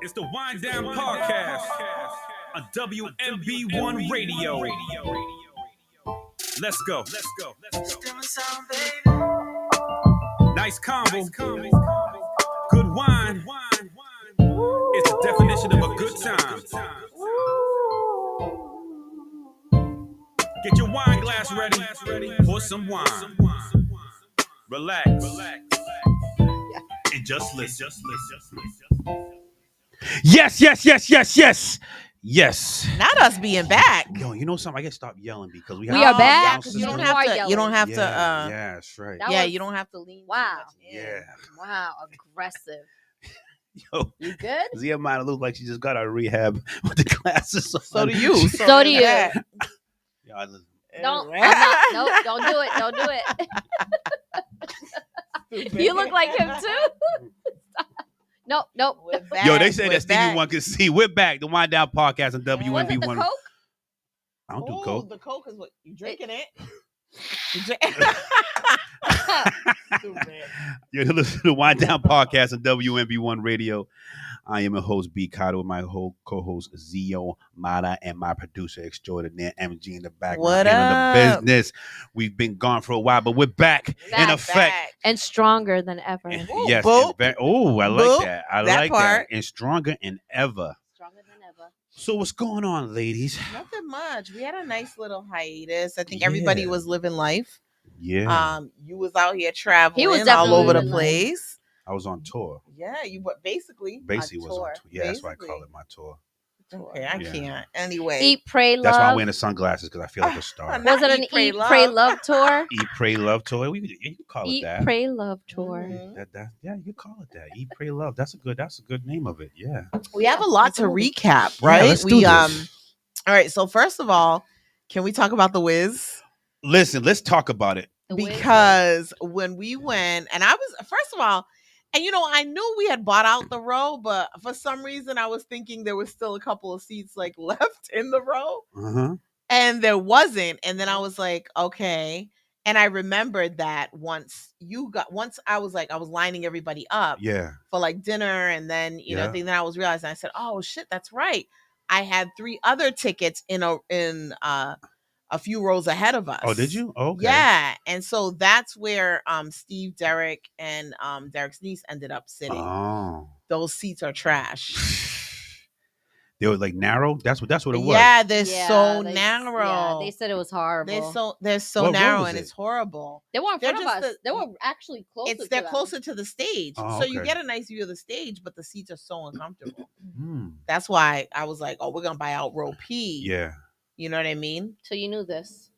It's the Wind Down Podcast on WMB1 Radio. Let's go. Nice combo. Good wine. It's the definition of a good time. Get your wine glass ready. Pour some wine. Relax. And just listen. Yes. Not us being back. Yo, you know something? I gotta stop yelling because we We are back. bouncers You don't in. have to. yelling. You don't have to. Yeah, that's right. That Yeah, was- you don't have to lean. too Wow. much in. Yeah. Wow, aggressive. Yo, You good? Zia might look like she just got out of rehab with the glasses on. So do you. So do you. Yeah, Don't. I'm not, nope, don't do it. Don't do it. You look like him too. Nope. We're back. Yo, they say We're that Stevie back. One can see. We're back. The Wind Down Podcast on Was it the WMB1. Coke? I don't do Oh, coke. the Coke is what you drinking it. You're listening to the Wind Down Podcast on WMB1 Radio. I am your host, B. Cotto, with my co-host, Zio Mata, and my producer extraordinaire, MG, in the background. What here up? in the business. We've been gone for a while, but we're back in Back. effect. And stronger than ever. Ooh, Yes. boop. Oh, I like Boop. that. I That like part. that. And stronger than ever. Stronger than ever. So what's going on, ladies? Nothing much. We had a nice little hiatus. I think everybody Yeah. was living life. Yeah. You was out here traveling. He was all definitely over the living life. place. I was on tour. Yeah, you were basically. Basically was on tour. tour. Yeah, that's why I Basically. call it my tour. Okay, I Yeah. can't. Anyway. Eat, pray, love. That's why I'm wearing the sunglasses, because I feel like a star. Not Was it an Eat, Pray, Eat, Pray, Love. Love tour? Eat, pray, love tour. You can call it Eat, that. Pray, Love tour. Mhm. Yeah, you call it that. Eat, pray, love. That's a good name of it. Yeah. We have a lot to recap, Yeah, right? let's do this. All right, so first of all, can we talk about the Wiz? Listen, let's talk about it. The Wiz. Because when we went, and I was first of all, and I knew we had bought out the row, but for some reason I was thinking there was still a couple of seats like left in the row, Uh-huh. and there wasn't. And then I was like, okay. And I remembered that once I was lining everybody up Yeah. for like dinner, and then Yeah. then I was realizing, I said, oh shit, that's right. I had 3 other tickets in a few rows ahead of us. Oh, did you? Oh, okay. Yeah. And so that's where Steve, Derek, and Derek's niece ended up sitting. Oh. Those seats are trash. They were like narrow. That's what it was. Yeah, they're Yeah, so they- narrow. Yeah, they said it was horrible. they're so What row narrow, was and it? it's horrible. They weren't in they're front of just us. They were actually closer. They're to them. closer to the stage. Oh, So you okay. get a nice view of the stage, but the seats are so uncomfortable. Hmm. That's why I was like, oh, we're gonna buy out row P. Yeah. You know what I mean? So you knew this.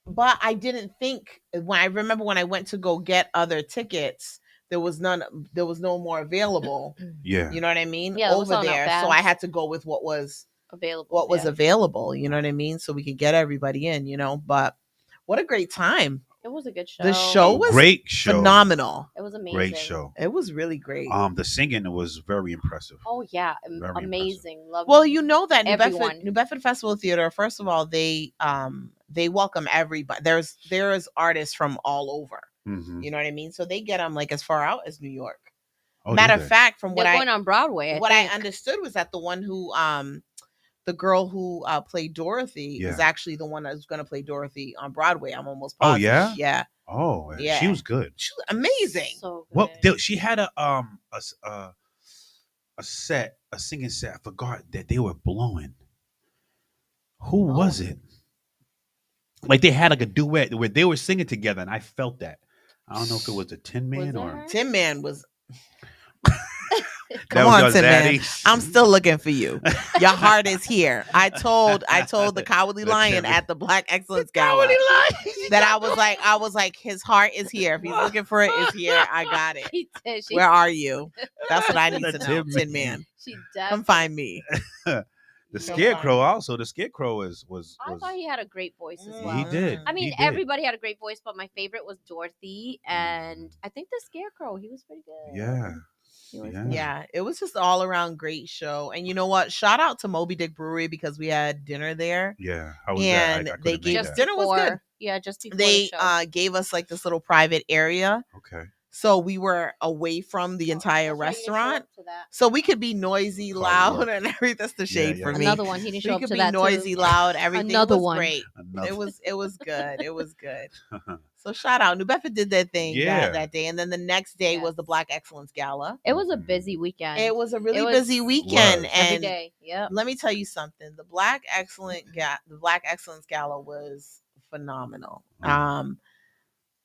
But I didn't think when I went to go get other tickets, there was no more available. Yeah. You know what I mean? Yeah, it was over on our there. So bags. I had to go with what was Available. available. You know what I mean? So we could get everybody in. But what a great time! It was a good show. The show was Great show. phenomenal. It was amazing. Great show. It was really great. The singing was very impressive. Oh yeah, Very amazing. Love. Well, you know that Everyone. New Bedford Festival Theater. First of all, they welcome everybody. There's artists from all over. Mm-hmm. You know what I mean? So they get them like as far out as New York. Oh, Matter did of they? fact, from they're what going on Broadway. what think. I understood was that the one who the girl who played Dorothy is Yeah. actually the one that's going to play Dorothy on Broadway. I'm almost Oh, positive. yeah? Yeah. Oh, Yeah. she was good. She was amazing. So Well, good. she had a singing set. I forgot that they were blowing. Who was it? Like they had like a duet where they were singing together, and I felt that. I don't know if it was a Tin Man Was it or her? Tin Man was that Come was on, your Tin Man. zaddy. I'm still looking for you. Your heart is here. I told the Cowardly The Lion Tin Man. at the Black Excellence Gala that I was like his heart is here. If he's looking for it, it's here. I got it. She did. She, Where are you? That's what I need The to know. Tin Man. Tin Man. She Come definitely. find me. The Scarecrow also. The Scarecrow was I thought he had a great voice as Mm. well. he did. I mean, He did. everybody had a great voice, but my favorite was Dorothy, and I think the Scarecrow. He was pretty good. Yeah. He was Yeah. good. Yeah, it was just all around great show. And you know what? Shout out to Moby Dick Brewery because we had dinner there. Yeah. How was And that? I they could've made gave Just that. dinner was good. Yeah, just before They the show. gave us like this little private area. Okay. So we were away from the entire That's right, you didn't show restaurant. up to that. So we could be noisy, Hard loud, work. and everything. That's the shade yeah. for me. Another one. He didn't show We up could to be that noisy, too. loud, everything. Another It was one. great. Another. It was good. It was good. So shout out. New Bedford did their thing Yeah. that day. And then the next day was Yes. the Black Excellence Gala. It was a busy weekend. It was a really was- busy weekend. Was. every And day. Yep. let me tell you something. The Black Excellence Gala was phenomenal.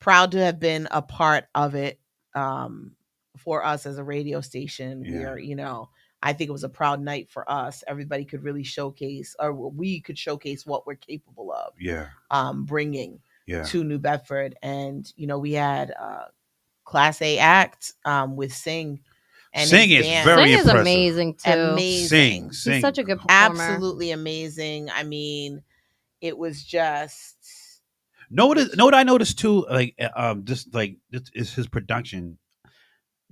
Proud to have been a part of it. For us as a radio station, Yeah. where I think it was a proud night for us. Everybody could really showcase, or we could showcase what we're capable of Yeah. bringing Yeah. to New Bedford. And we had Class A act with Sing. And Sing his is band. very Sing is impressive. amazing too. Amazing. Sing. He's such a good performer. Absolutely amazing. I mean, it was just Know what I noticed too? Like, just like this is his production.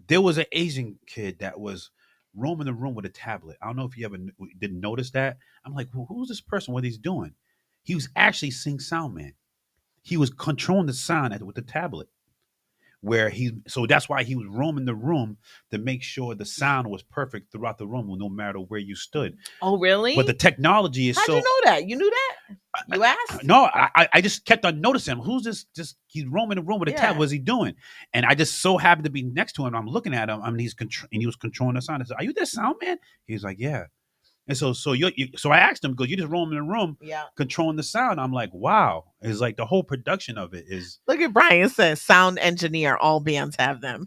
There was an Asian kid that was roaming the room with a tablet. I don't know if you ever didn't notice that. I'm like, well, who's this person? What he's doing? He was actually Sing Sound Man. He was controlling the sound with the tablet. So that's why he was roaming the room to make sure the sound was perfect throughout the room, no matter where you stood. Oh, really? But the technology is How'd so. you know that? You knew that? You asked? No, I just kept on noticing him. Who's this? Just he's roaming the room with a tab. Yeah. What's he doing? And I just so happened to be next to him. I'm looking at him. I mean, he was controlling the sound. I said, "Are you this sound man?" He's like, "Yeah." And so I asked him, "Because you just roaming the room, Yeah. controlling the sound." I'm like, "Wow!" It's like the whole production of it is. Look at Brian says sound engineer. All bands have them.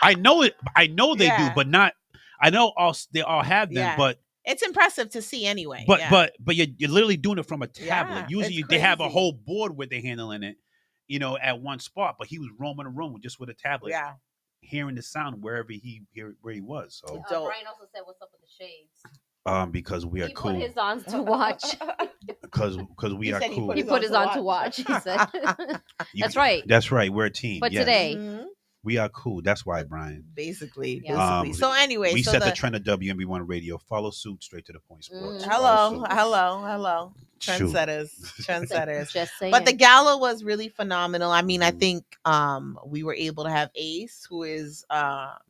I know it. I know they do, Yeah. but not. I know they all have them, Yeah. but. It's impressive to see anyway. But yeah. but you're literally doing it from a tablet. Yeah, Usually it's they have a crazy. whole board where they're handling it, at one spot. But he was roaming the room with a tablet, Yeah. hearing the sound where he was. So Dope. Brian also said, "What's up with the shades?" because we are He cool. put his on to watch. Because we He are said he cool. put He put his on to watch. He said, "That's right." That's right. We're a team. But yes. today, Mhm. we are cool. That's why, Brian. Basically. Yeah. So anyway, We so set the trend of WMB1 Radio. Follow suit, straight to the point. Sports. hello, Follow suit. hello. Shoot. Trendsetters. just saying. But the gala was really phenomenal. I mean, I Mhm. think we were able to have Ace, who is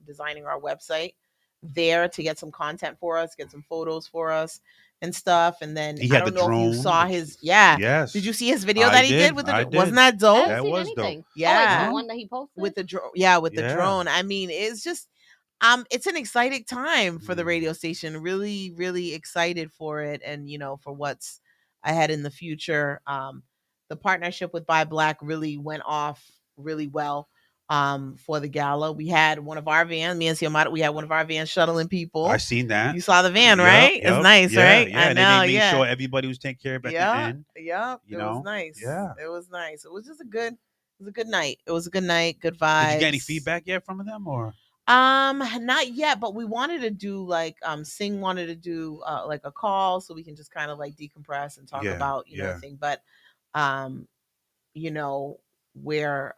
designing our website, there to get some content for us, get some photos for us and stuff. And then He I had don't the know if you drone. saw his Yes. Did you see his video I that he did did, with I the wasn't did. that I dope? haven't That seen was anything. dope. Oh, wait, Yeah. the one that he posted With the drone, with the Yeah. drone. I mean, it's just it's an exciting time for the radio station. Really, really excited for it, and for what's ahead in the future. The partnership with Buy Black really went off really well. For the gala, we had one of our vans, me and Xiomara, we had one of our vans shuttling people. I seen that. You saw the van, Yup, right? It's yup. nice, Yeah, right? Yeah, I and know, then they made yeah. sure everybody was taken care of at the end. Yeah, you it know? was nice. Yeah. It was nice. It was just a good night. It was a good night, good Did vibes. you get any feedback yet from them or? Not yet, but we wanted to do like Sing wanted to do like a call so we can just kind of like decompress and talk Yeah, about yeah. thing. But where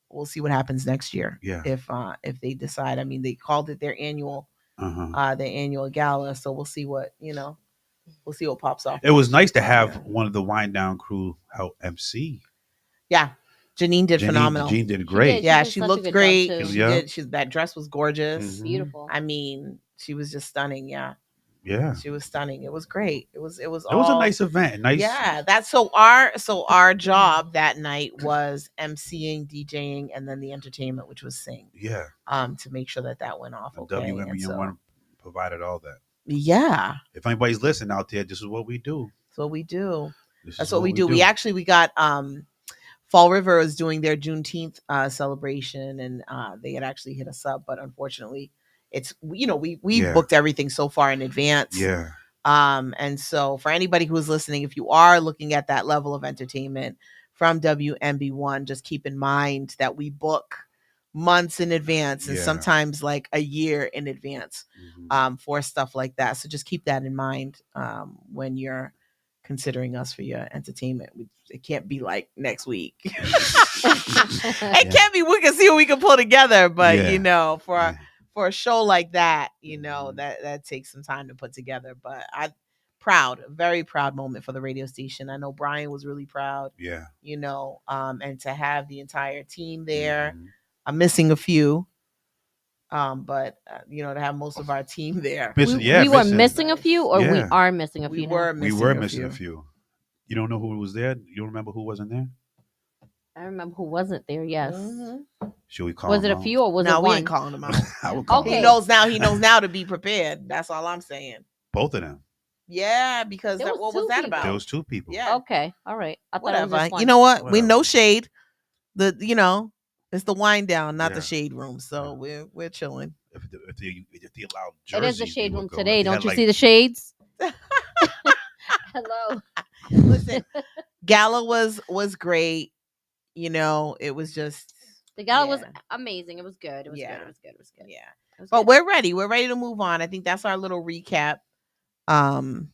we'll see what happens next year. Yeah. If they decide. I mean, they called it their annual gala, so we'll see what we'll see what pops off. It was nice to Yeah. have one of the wind down crew help MC. Yeah, Janine did phenomenal. Janine did great. did. Yeah, did she such a looked good job, great. too. She Yeah. did. That dress was gorgeous. Mhm. Beautiful. I mean, she was just stunning. Yeah, Yeah. she was stunning. It was great. It was It was all a nice event. Nice. Yeah, that's so our job that night was emceeing, DJing, and then the entertainment, which was Sing. Yeah. To make sure that went off. And Okay. And so, WMBN1 provided all that. yeah, If anybody's listening out there, this is what we do. that's what we do. This That's is what we do. We got Fall River is doing their Juneteenth celebration, and they had actually hit us up, but unfortunately, it's we Yeah. booked everything so far in advance. Yeah. And so for anybody who is listening, if you are looking at that level of entertainment from WMB1, just keep in mind that we book months in advance and Yeah. sometimes like a year in advance Mhm. for stuff like that. So just keep that in mind when you're considering us for your entertainment. It can't be like next week. It can't be. We can see what we can pull together, but Yeah. for a show like that, Mhm. that takes some time to put together. But very proud moment for the radio station. I know Brian was really proud, Yeah. and to have the entire team there, I'm missing a few. But to have most of our team there. Missing- we, yeah, we were missing. missing a few, or we Yeah. are missing a We few. now? were We missing were a missing few. a few. You don't know who was there? You don't remember who wasn't there? I remember who wasn't there. Yes. Mhm. Should we call Was it him a out? few or was No, it we one? ain't calling them out. I would call Okay. He him knows now. He knows now to be prepared. That's all I'm saying. both of them. Yeah, because There was what two was that people. about? There was two people. Yeah. Okay. All right. I thought it was Whatever. just one. You know what? We Whatever. no shade. It's the wind down, not Yeah. the shade room. So Yeah. we're chilling. If they allowed It is jerseys, the they shade would room go. today. They Don't had, you like- see the shades? Hello. Listen, Gala was great. It was just The gala was Yeah. amazing. It was good. It was Yeah. good. It was good. It was good. yeah. It was But good. we're ready. We're ready to move on. I think that's our little recap. That's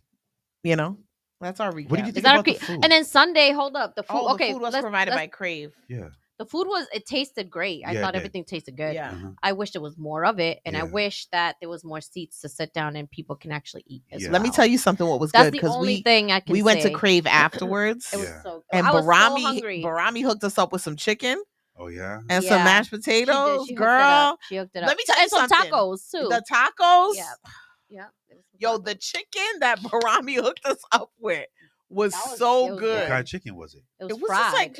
our recap. What did you Is think that about the okay? food? And then Sunday, hold up. The food. Oh, okay. the food was provided by Crave. Yeah. The food it tasted great. I Yeah, it thought did. everything tasted good. Yeah. Uh-huh. I wish there was more of it, and I Yeah. wish that there was more seats to sit down and people can actually eat. As Yeah. Let me well. tell you something. What was That's good the because only thing I can. we went to say. Crave afterwards, It was Yeah. so. and I was so Barami hungry. Barami hooked us up with some chicken Oh yeah. and some Yeah. mashed She did. potatoes. She hooked it Girl, up. She hooked it up. let me tell you and some something. tacos too. the tacos. Yeah. Yeah. There was some Yo, tacos. the chicken that Barami hooked us up with was That was- so it was good. What kind of chicken was it? It was, It was fried. just like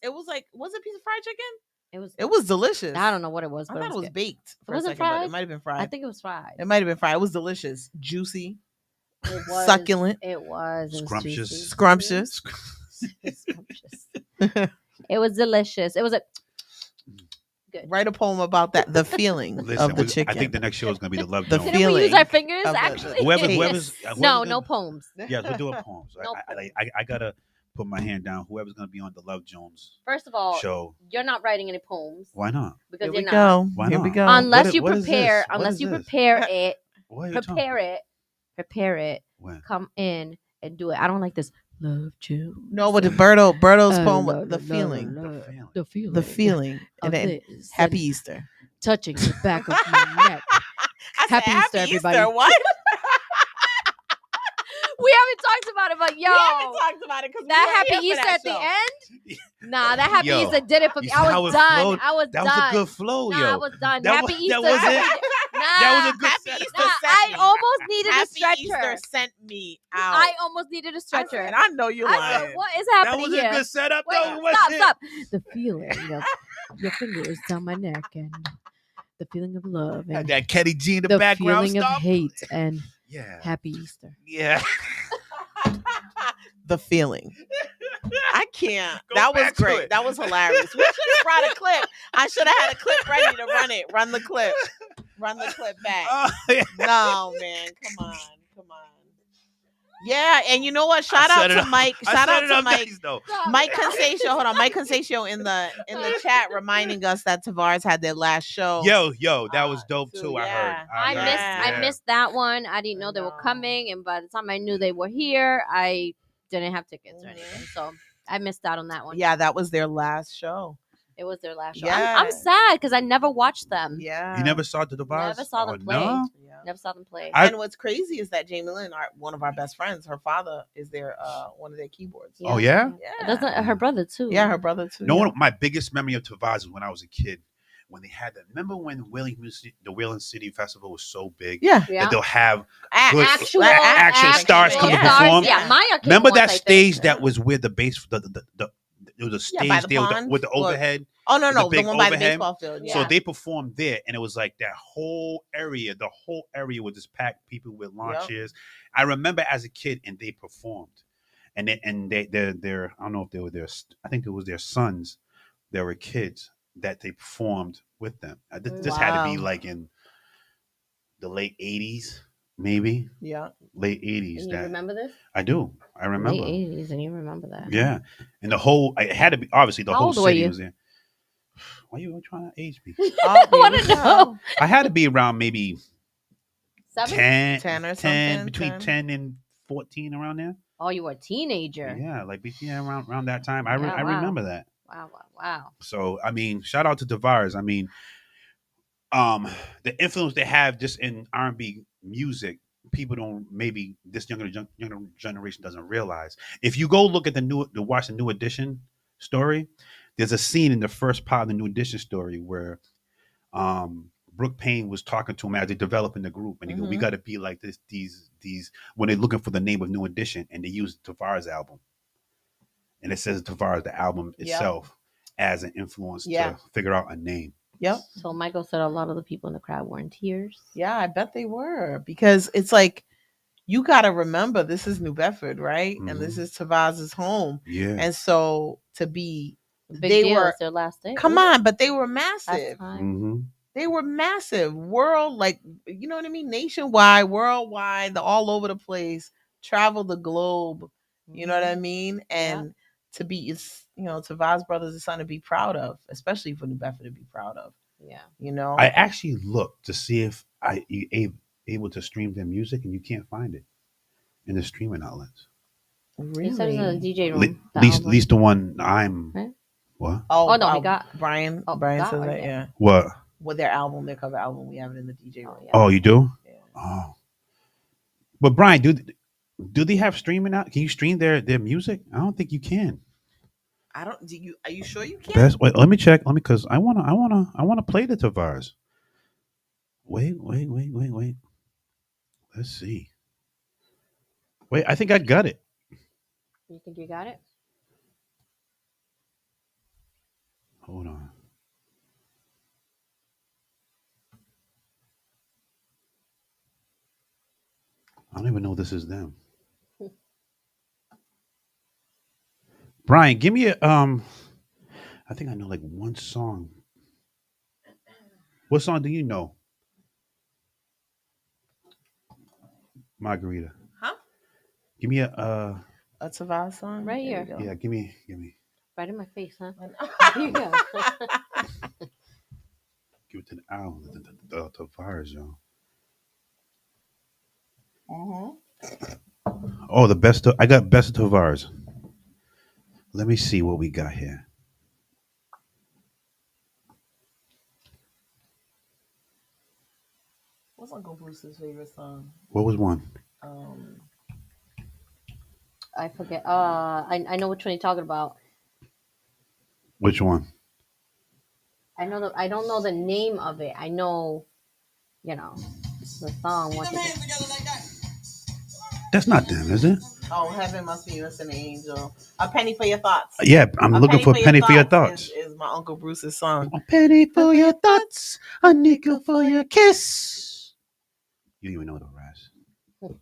it was like was it a piece of fried chicken? It was. It was delicious. I don't know what it was, I but thought it was good. baked for Was a it second, but fried? it might have been fried. I think it was fried. It might have been fried. It was delicious, juicy, It was succulent, It was. It was Scrumptious. juicy. scrumptious. Scrumptious. It was delicious. It was a good. Write a poem about that. The feeling Listen, of the chicken. I think the next show is gonna be the Love The Jones. Didn't we use feeling our fingers? of the- Actually, Whoever's no, gonna- no poems. Yes, we'll do a poem. So No I gotta put my hand down. Whoever's gonna be on the Love Jones First of all, show, you're not writing any poems why not? because Here you're we not. go. Why Here we not? go. Unless What- you what is prepare, this? What unless is you this? prepare it, What are you talking? prepare it. When? Come in and do it. I don't like this. Love you. No, but Berto's Uh, poem, la, was the la, feeling, la, la, The feeling. The feeling. the feeling, of and then this Happy and Easter. touching the back of my neck. I said, Happy Easter, everybody. What? We haven't talked about it, but yo, We haven't talked about it because that Happy Easter at the end. Nah, that Happy Yo, Easter did it for you me. see I how was it done. flowed? I was That done. was a good flow, Nah, yo. I was done. That Happy was- Easter. that was it? Nah, That was a good Happy set. Easter Nah, sent I me. almost needed a Happy stretcher. Easter sent me out. I almost needed a I stretcher. said, I know you're I lying. said, what is That happening was here? a good setup, Wait, though. wasn't stop, it? stop. The feeling of your fingers down my neck and the feeling of love Had and that Kenny G in the, the background feeling stuff. of hate and Yeah. Happy Easter. Yeah. The feeling. I can't. Go That was back to great. it. That was hilarious. We should have brought a clip. I should have had a clip ready to run it. Run the clip. Run the clip back. Oh, yeah. No, man. Come on. Come on. Yeah, and you know what? Shout I out set it to up. Mike. I Shout set out it to up Mike. nice, though. Mike Consatio. Hold on. Mike Consatio in the chat reminding us that Tavares had their last show. Yo, that was Uh, dope so too. I yeah. heard. I Yeah. missed I missed that one. I didn't know they were know. coming, and by the time I knew they were here, I didn't have tickets or Mhm. anything. So I missed out on that one. Yeah, that was their last show. It was their last show. Yeah. I'm sad because I never watched them. Yeah. You never saw the Devars? Never saw them play. No? Yeah. Never saw them play. I- And what's crazy is that Jamie Lynn, one of our best friends, her father is their one of their keyboards. Oh, yeah? Yeah. Doesn't her brother too? Yeah, her brother too. No yeah. one. My biggest memory of Tavares was when I was a kid, when they had that. Remember when the Wheeling City Festival was so big Yeah. Yeah. that they'll have A- Good- Actual, action stars come to perform? Yeah, Maya. Came remember once, that I think. stage that was where the base there was a Yeah, stage by the there with pond? with the Or- overhead. Oh no, the no, the big one by the overhead. baseball field. Yeah. So they performed there, and it was like that whole area. The whole area was just packed, people with lawn Yep. chairs. I remember as a kid, and they performed, and they're I don't know if they were their. I think it was their sons. There were kids that they performed with them. This had to be Wow. like in the late '80s, maybe Yeah. late '80s. And you That remember this? I do. I remember. Late 80s, and you remember that? Yeah, and the whole it had to be obviously the How whole old were city you? was there. Why you trying to age me? Oh, I here wanna we go. know. I had to be around maybe 7? 10, 10 or 10 something, between 10. 10 and 14 around there. Oh, you were a teenager. Yeah, like between around that time. I Yeah, wow. remember that. Wow, wow, wow. So I mean, shout out to Tavares. I mean, the influence they have just in R&B music, people don't maybe this younger generation doesn't realize. If you go look at watch the New Edition story, there's a scene in the first part of the New Edition story where Brooke Payne was talking to him as they're developing the group, and he go, "We Mhm. got to be like this." These when they're looking for the name of New Edition, and they use Tavares album, and it says Tavares the album Yep. itself as an influence Yeah. to figure out a name. Yep. So Michael said a lot of the people in the crowd were in tears. Yeah, I bet they were, because it's like, you got to remember, this is New Bedford, right? And this Mhm. is Tavaz's home. Yeah, And so to be, Big they deal. were, It's their last day. come wasn't on, but they were it? Last massive. time. hmm They were massive. World, like, you know what I mean? Nationwide, worldwide, all over the place, travel the globe. You know what I Mhm. mean? And to be, it's, Tavaz Brothers is something to be proud of, especially for New Bedford to be proud of. Yeah. You know? I actually looked to see if able to stream their music, and you can't find it in the streaming outlets. He said it's in Really? the DJ Le- room. the least album. least the one I'm Right? what Oh, no, he got- Brian. Oh, Brian got says or that, get? yeah. what? With their album, their cover album, we have it in the DJ Oh, room. yeah. Oh, you do? Yeah. Oh, but Brian, do they have streaming out? Can you stream their music? I don't think you can. I don't. Do you? Are you sure you can? Best. Wait, let me check. Let me, because I wanna play the Tavares. Wait. Let's see. Wait, I think I got it. You think you got it? Hold on. I don't even know this is them. Brian, give me a I think I know like one song. What song do you know? Margarita. Huh? Give me A Tavaz song? Right There you here. go. yeah, give me. Right in my face, huh? Here you go. Give it to the album, the Tavares, yo. Oh, the best. I got best of Tavares. Let me see what we got here. What's Uncle Bruce's favorite song? What was one? I forget. I know which one you're talking about. Which one? I know I don't know the name of it. I know, the song. Once That's not them, is it? Oh, Heaven Must Be Missing an Angel. A Penny for Your Thoughts. Yeah, I'm looking for Penny for Your Thoughts. Is my Uncle Bruce's song. A penny for your thoughts, a nickel for your kiss. You don't even know the rest. You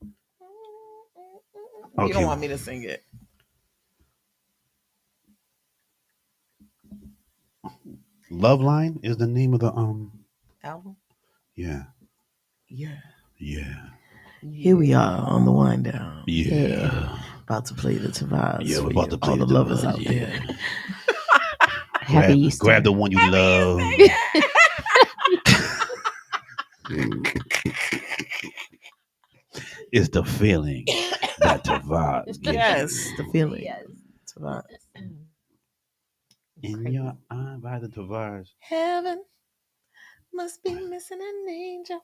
Okay. don't want me to sing it. Love Line is the name of the Album? Yeah. Yeah. Yeah. Here we are on the wind down. Yeah. About to play the Tavaz. Yeah, we're for about you, to play all the the lovers Tavaz, out yeah. there. Happy Easter. Grab the one you love. It's the feeling that Tavares gives Yes, the feeling. Yes. Tavaz. in your eye by the Tavares. Heaven must be missing an angel.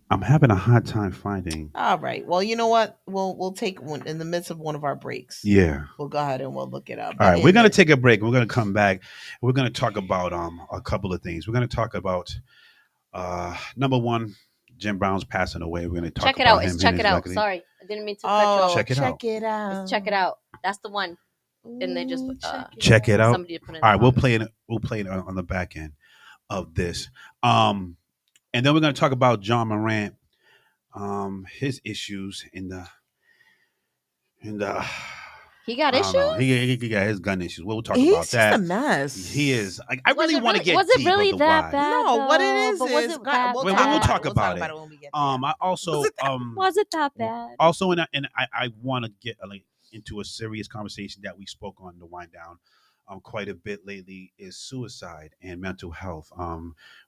I'm having a hard time finding. All right. Well, you know what? We'll take one in the midst of one of our breaks. Yeah. We'll go ahead and we'll look it up. All right, we're gonna take a break. We're gonna come back. We're gonna talk about a couple of things. We're gonna talk about number one, Jim Brown's passing away. We're gonna talk Check it about out. him It's and Check his It Out. legacy. Sorry, I didn't mean to cut you Oh, off. Check it out. Check it out. It's Check It Out. That's the one. And they just Check it out. somebody put it in All right, the we'll comments. play it. We'll play it on the back end of this. And then we're gonna talk about John Morant, his issues in the He got I don't know. issues. He got his gun issues. We'll talk He's about just that. a mess. He is. I Was really it want to really- get Was it deep really of the that why. bad? No, what it though? is But was is it that we'll, Well, talk we'll about talk it. about We'll it. talk about it when we get there. I also Was it that bad? also I want to get into a serious conversation that we spoke on the wind down quite a bit lately is suicide and mental health.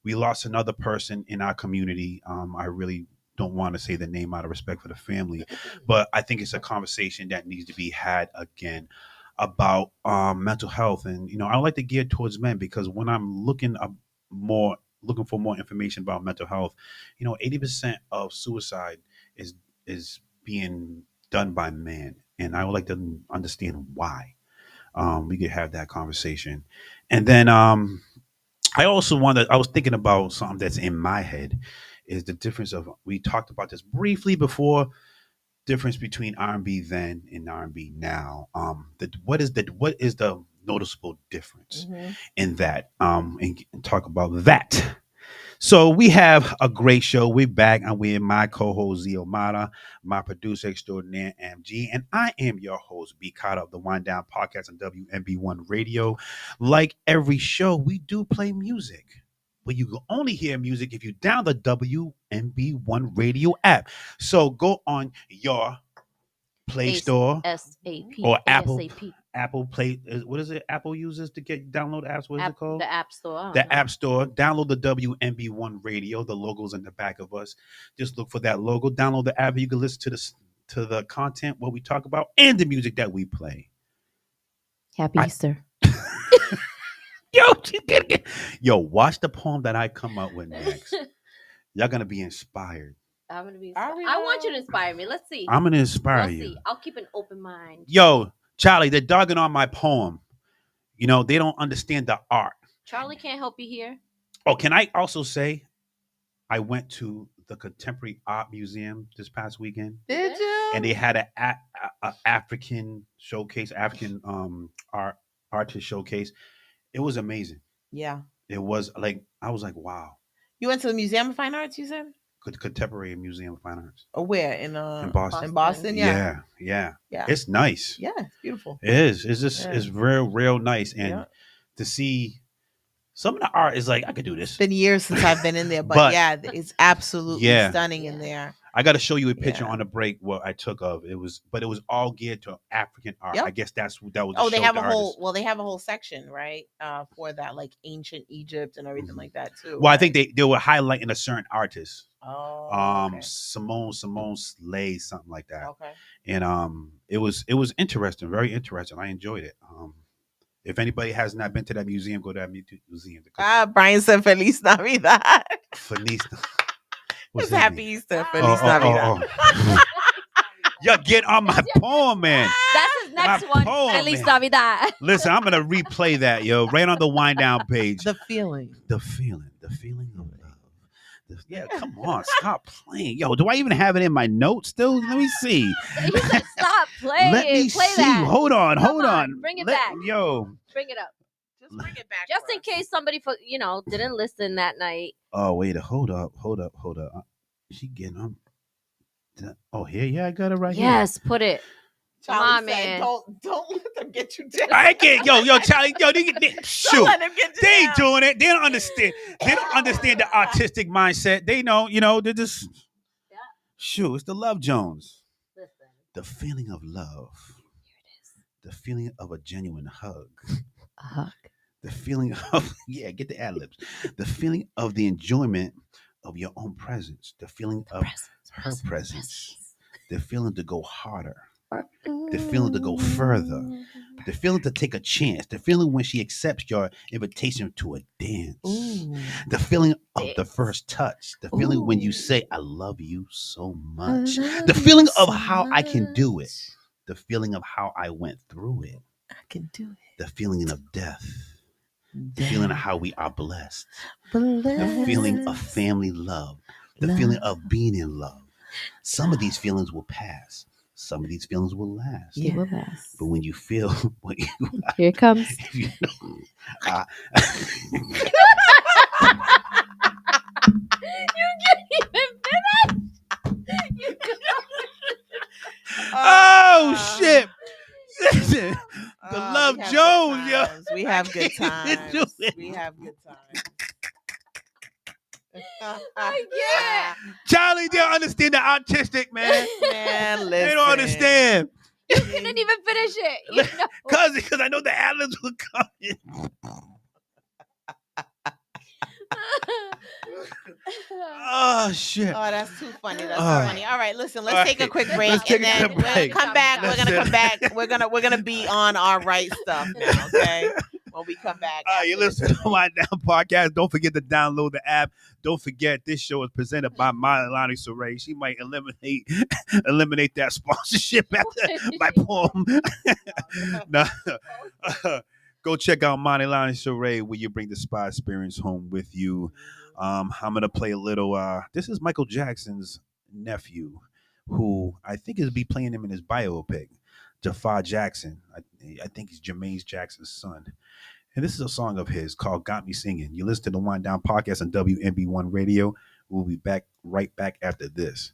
We lost another person in our community. I really don't want to say the name out of respect for the family, but I think it's a conversation that needs to be had again about mental health. And I like to gear towards men because when I'm looking for more information about mental health, 80% of suicide is being done by men, and I would like to understand why. We could have that conversation. And then I also I was thinking about something that's in my head is the difference of, we talked about this briefly before, difference between R&B then and R&B now. What is the noticeable difference Mhm. in that? And talk about that. So we have a great show. We're back, and we're my co-host Z Omada, my producer extraordinaire MG, and I am your host, B Caught of the Wind Down Podcast on WMB1 Radio. Like every show, we do play music. But you can only hear music if you download the WMB1 Radio app. So go on your Play Store ASAP. or Apple ASAP. Apple Play. What is it? Apple uses to get download apps. What is it called? The App Store. I don't The know. App Store. Download the WMB1 Radio. The logo's in the back of us. Just look for that logo. Download the app. You can listen to the content, what we talk about, and the music that we play. Happy I- Easter. Yo, watch the poem that I come up with next. Y'all gonna be inspired. I'm gonna be. Are we I want you though? to inspire me. Let's see. I'm gonna inspire We'll you. see. I'll keep an open mind. Yo, Charlie, they're dogging on my poem. You know, they don't understand the art. Charlie can't help you here. Oh, can I also say I went to the Contemporary Art Museum this past weekend, Did you? and they had a African showcase, African artist showcase. It was amazing. Yeah. It was like, I was like, wow. You went to the Museum of Fine Arts, you said? Contemporary Museum of Fine Arts Or where? In Boston. In Boston, yeah. Yeah. Yeah. It's nice. Yeah, it's beautiful. It is. It's just Yeah. it's real nice, and Yeah. to see some of the art is like, I could do this. It's been years since I've been in there, but, But- yeah, it's absolutely Yeah. stunning in there. I got to show you a picture Yeah. on the break what I took of it was, but it was all geared to African art. Yep. I guess that was. The Oh, they show have the a whole artist. well, they have a whole section, right? For that, like ancient Egypt and everything Mhm. like that too. Well, I right? think they were highlighting a certain artist, Oh, okay. Simone Slay, something like that, Okay. and it was interesting, very interesting. I enjoyed it. If anybody has not been to that museum, go to that museum. Brian said Feliz Navidad. Feliz. It's Happy Easter. Feliz Oh, Navidad. Yo, get on my poem, man. That's his next one. poem, Feliz man. Navidad. Listen, I'm gonna replay that, yo, right on the wind down page. The feeling. The feeling of love. Yeah, come on, stop playing. Yo, do I even have it in my notes still? Let me see. He said, "Stop playing. Let me Play see. that. Hold on, Come hold on, on. bring it back. Yo. Bring it up, Just bring it back. just for in us. case somebody, didn't listen that night." Oh, wait, hold up. She getting on. Oh, here, yeah, I got it right here. Yes, put it. Come Charlie on, said, man. Don't let them get you down. I can't, yo, Charlie, yo, shoot. Don't let them get you They ain't down. doing it. They don't understand. They don't understand the artistic mindset. They know, they're just Yeah. shoot. It's the Love Jones. Listen, The feeling of love. here it is. The feeling of a genuine hug. A hug. The feeling of get the ad libs. The feeling of the enjoyment of your own presence. The feeling of her presence. The feeling to go harder. The feeling to go further. The feeling to take a chance. The feeling when she accepts your invitation to a dance. Ooh. The feeling of the Dance. first touch. The feeling when you say, I love you so much. The The feeling of how I can do it. The feeling of how I went through it. I can do The feeling of death. it. The feeling of how we are blessed. The feeling of family love. The feeling of being in love. Some of these feelings will pass. Some of these feelings will last. Yeah. But when you feel what you, Here it comes. if you know, You can't even finish. You oh shit! Listen, the Oh, Love we have Jones, good yo. times. We have good I can't do times. it. We have good times. I can't. Charlie, they don't understand the artistic, man. Man, listen. They don't understand. You couldn't even finish it. You know? Because I know the ad-libs will come in. Oh shit. Oh, that's too funny. That's All too right. funny. All right, listen. Let's All take a right. quick Let's break, take and a then quick we're gonna break. come back. We're That's gonna come it. back. We're gonna be on our right stuff now. Okay. when we come back. You after this listen to break. my Down podcast. Don't forget to download the app. Don't forget this show is presented by Milani Saray. She might eliminate that sponsorship after my poem. No. Go check out Milani Saray where you bring the spa experience home with you. I'm gonna play a little. This is Michael Jackson's nephew, who I think is be playing him in his biopic. Jafar Jackson. I think he's Jermaine Jackson's son. And this is a song of his called Got Me Singing. You listen to the Wind Down podcast on WNB1 Radio. We'll be back right back after this.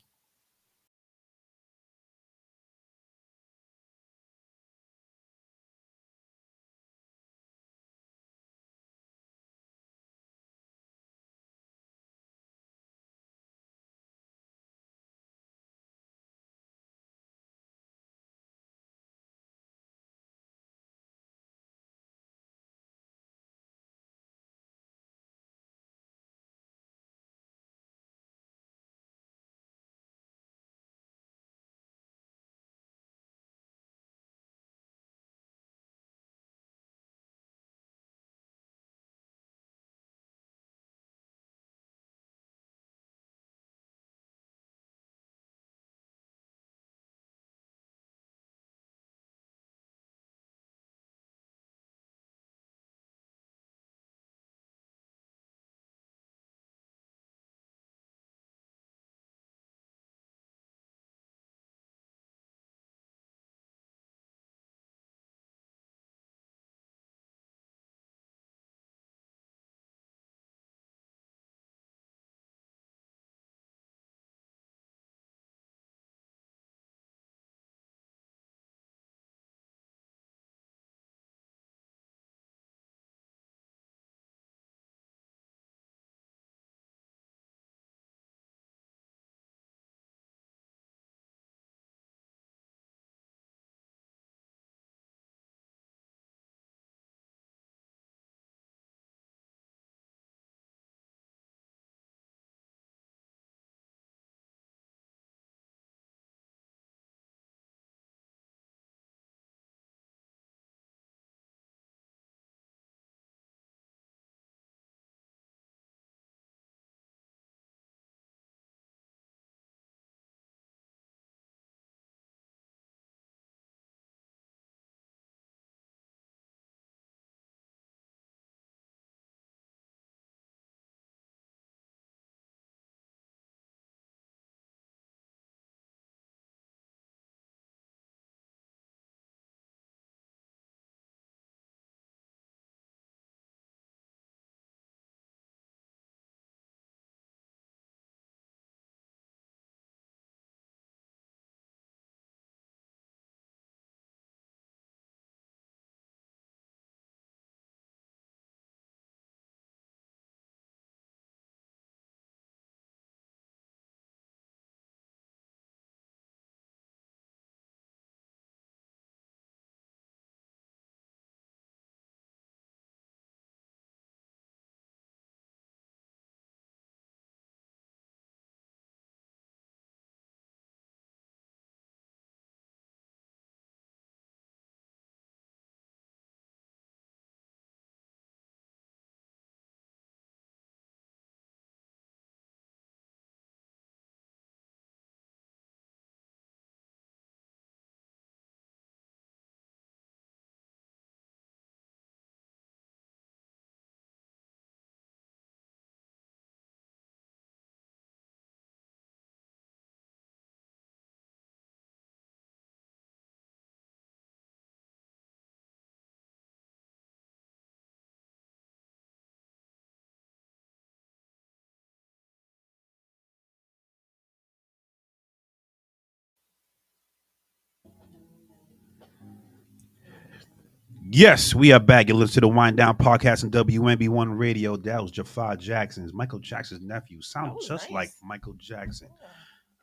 Yes, we are back. You listen to the Wind Down podcast on WNB1 Radio. That was Jafar Jackson's Michael Jackson's nephew. Sounds was just nice. like Michael Jackson.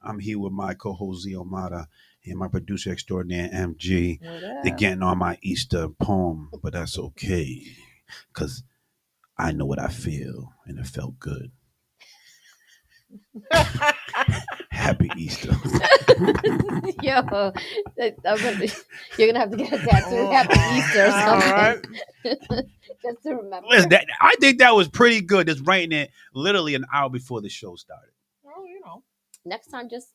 I'm here with my co-host Zio Mata and my producer extraordinaire MG. They're getting on my Easter poem, but that's okay. Because I know what I feel, and it felt good. Happy Easter. Yo, you're gonna have to get a tattoo. Happy Easter or All right. something. Just to remember. Listen, I think that was pretty good. Just writing it literally an hour before the show started. Well, you know. Next time, just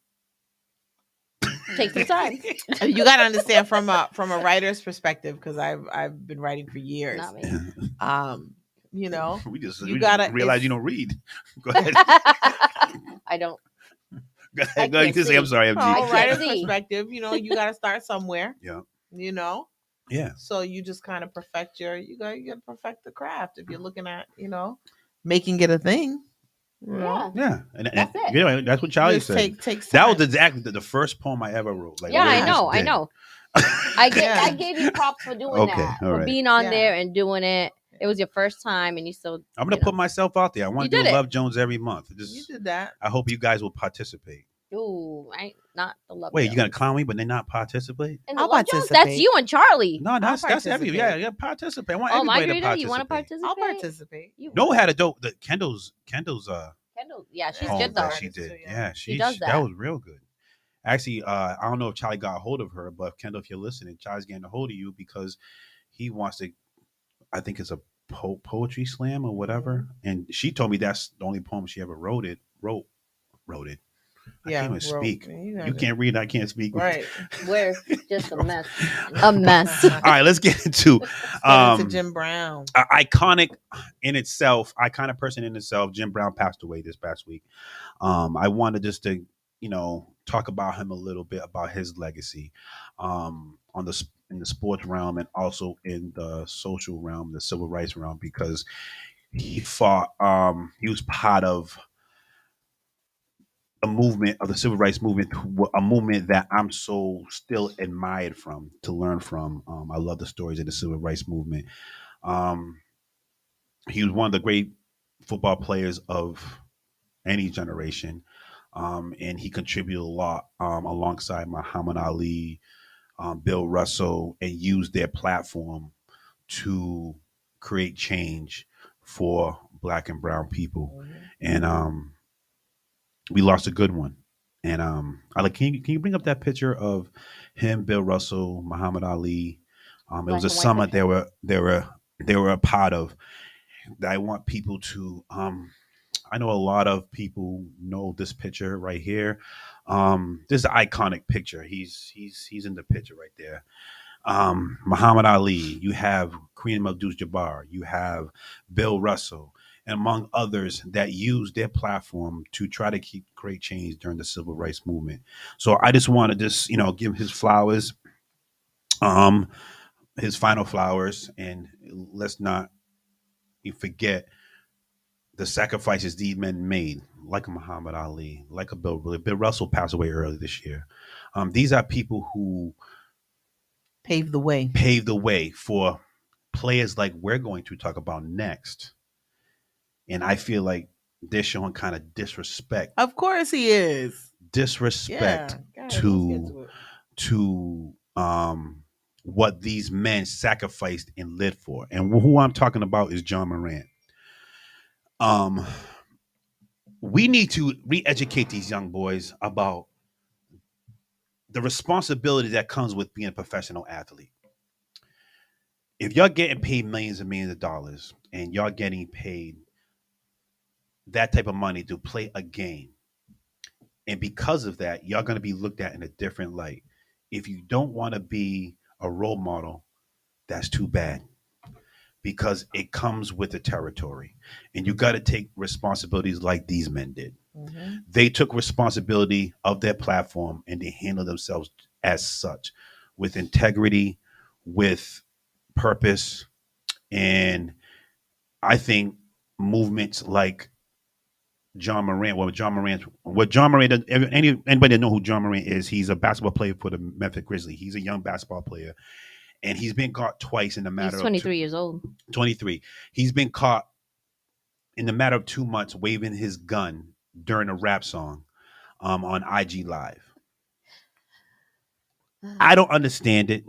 take some time. You got to understand from a writer's perspective, because I've been writing for years. Not me. You know, we just gotta realize it's- you don't read. Go ahead. I don't. Go I ahead. Go ahead. can't Say, I'm see. sorry, from MG. a can't writer's see. perspective, you know, you got to start somewhere. Yeah. You know, Yeah. so you just kind of perfect you got to perfect the craft if you're looking at, you know, making it a thing. You know? Yeah. Yeah. And That's it. you know, that's what Charlie Just said. takes That time. was exactly the first poem I ever wrote. Like, Yeah, I literally know. just I did. know. Yeah. I gave you props for doing Okay, that. all For right. being on Yeah. there and doing it. It was your first time, and you still. I'm gonna you know. put myself out there. I want You to do did it. Love Jones every month. You did that. I hope you guys will participate. Ooh, I ain't not the love. Wait, you Jones. gonna clown me, but then not participate? And the I'll Love Jones, participate. that's you and Charlie. No, that's every. participate. Yeah, participate. I want Oh, everybody to Margarita, participate. you want to participate? I'll participate. You No would. had a dope. The Kendall's Kendall, yeah, she's Oh, poem good though. that she Artist did. too, Yeah, She does that that. was real good. Actually, I don't know if Charlie got a hold of her, but Kendall, if you're listening, Charlie's getting a hold of you because he wants to. I think it's a poetry slam or whatever, and she told me that's the only poem she ever wrote it. I Yeah, can't even wrote- speak. you You can't read. I can't speak. Right. We're just a mess. A mess. All right, let's get into Into Jim Brown. iconic in itself, iconic person in itself. Jim Brown passed away this past week. I wanted just to, talk about him a little bit about his legacy, in the sports realm and also in the social realm, the civil rights realm, because he fought. He was part of a movement of the civil rights movement, a movement that I'm so still admired from to learn from. I love the stories of the civil rights movement. Um, he was one of the great football players of any generation, and he contributed a lot alongside Muhammad Ali, Bill Russell, and used their platform to create change for Black and Brown people. And we lost a good one. And I like, can you bring up that picture of him, Bill Russell, Muhammad Ali? It was a and white summit picture? they were a part of. That I want people to. I know a lot of people know this picture right here. This is an iconic picture. He's in the picture right there. Muhammad Ali. You have Kareem Abdul-Jabbar. You have Bill Russell, and among others that used their platform to try to create change during the civil rights movement. So I just want to give his flowers, his final flowers, and let's not forget the sacrifices these men made, like a Muhammad Ali, like a Bill Russell passed away early this year. These are people who Paved the way. paved the way for players like we're going to talk about next. And I feel like they're showing kind of disrespect Of course he is. disrespect Yeah. God, to- let's get to it. to what these men sacrificed and lived for. And who I'm talking about is John Morant. We need to re-educate these young boys about the responsibility that comes with being a professional athlete. If you're getting paid millions and millions of dollars and you're getting paid that type of money to play a game, and because of that, you're going to be looked at in a different light. If you don't want to be a role model, that's too bad, because it comes with the territory, and you got to take responsibilities like these men did. Mhm. They took responsibility of their platform and they handled themselves as such, with integrity, with purpose. And I think movements like what John Morant, anybody that know who John Morant is, he's a basketball player for the Memphis Grizzlies. He's a young basketball player, and he's been caught twice in the matter He's of 23 years old. 23. He's been caught in the matter of 2 months waving his gun during a rap song on IG Live. I don't understand it.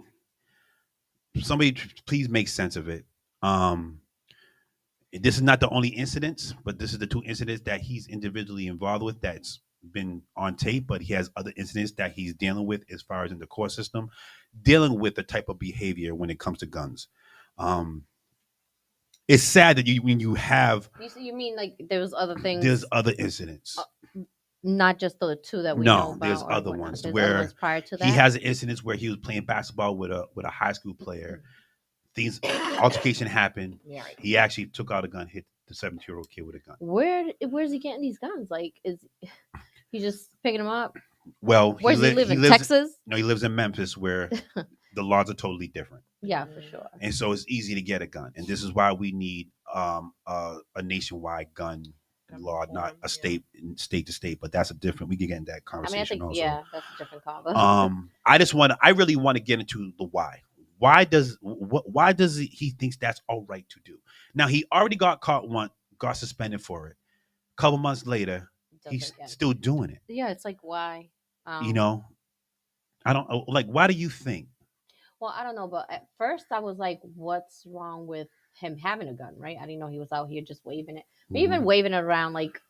Somebody please make sense of it. This is not the only incidents, but this is the 2 incidents that he's individually involved with that's been on tape, but he has other incidents that he's dealing with as far as in the court system, dealing with the type of behavior when it comes to guns. Um, it's sad that when you have You mean like there was other things, there's other incidents. not just the two that we know No, about? there's or other whatnot. ones There's where other ones prior to that. he has incidents where he was playing basketball with a high school player. Things altercation happened. Yeah, right. He actually took out a gun, hit the 17-year-old kid with a gun. Where's he getting these guns? Like, is he just picking them up? Well, Where's he live in lives, Texas? No, he lives in Memphis, where the laws are totally different, Yeah, for sure. and so it's easy to get a gun. And this is why we need a nationwide gun law, not a state to state. But that's a different. We can get into that I mean, I conversation think also. that's a different combo. I really want to get into the why. Why does he thinks that's all right to do? Now he already got caught got suspended for it. A couple months later, he's still doing it. Yeah, it's like why? I don't like. Why do you think? Well, I don't know, but at first I was like, "What's wrong with him having a gun?" Right? I didn't know he was out here just waving it, but even waving it around, like,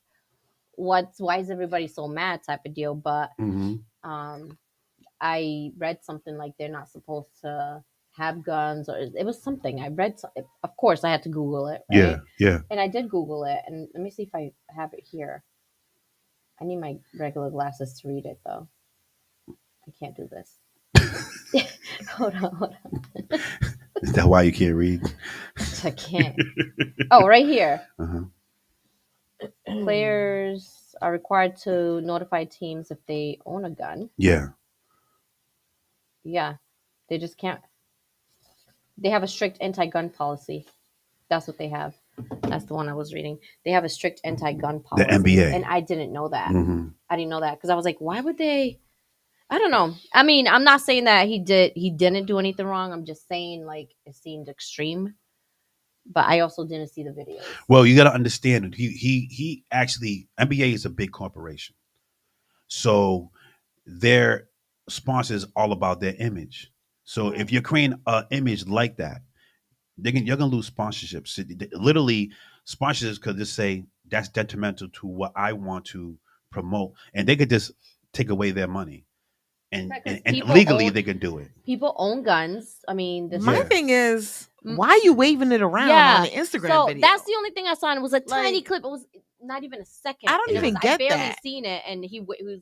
why is everybody so mad? Type of deal. But I read something like they're not supposed to have guns, or it was something I read. Of course, I had to Google it. Right? Yeah. And I did Google it, and let me see if I have it here. I need my regular glasses to read it, though. I can't do this. Hold on. Is that why you can't read? I can't. Oh, right here. Uh-huh. Players are required to notify teams if they own a gun. Yeah. Yeah. They just can't. They have a strict anti-gun policy. That's what they have. That's the one I was reading. They have a strict anti-gun policy. The NBA. And I didn't know that. Mm-hmm. I didn't know that because I was like, why would they? I don't know. I mean, I'm not saying that he didn't do anything wrong. I'm just saying, like, it seemed extreme. But I also didn't see the video. Well, you got to understand, he actually, NBA is a big corporation, so their sponsors all about their image. So if you're creating an image like that, you're gonna lose sponsorships. Literally, sponsors could just say that's detrimental to what I want to promote, and they could just take away their money. And legally they can do it. People own guns. I mean, my thing is, why are you waving it around on the Instagram video? That's the only thing I saw. And it was a tiny clip. It was not even a second. I don't even get I barely that. seen it, and he was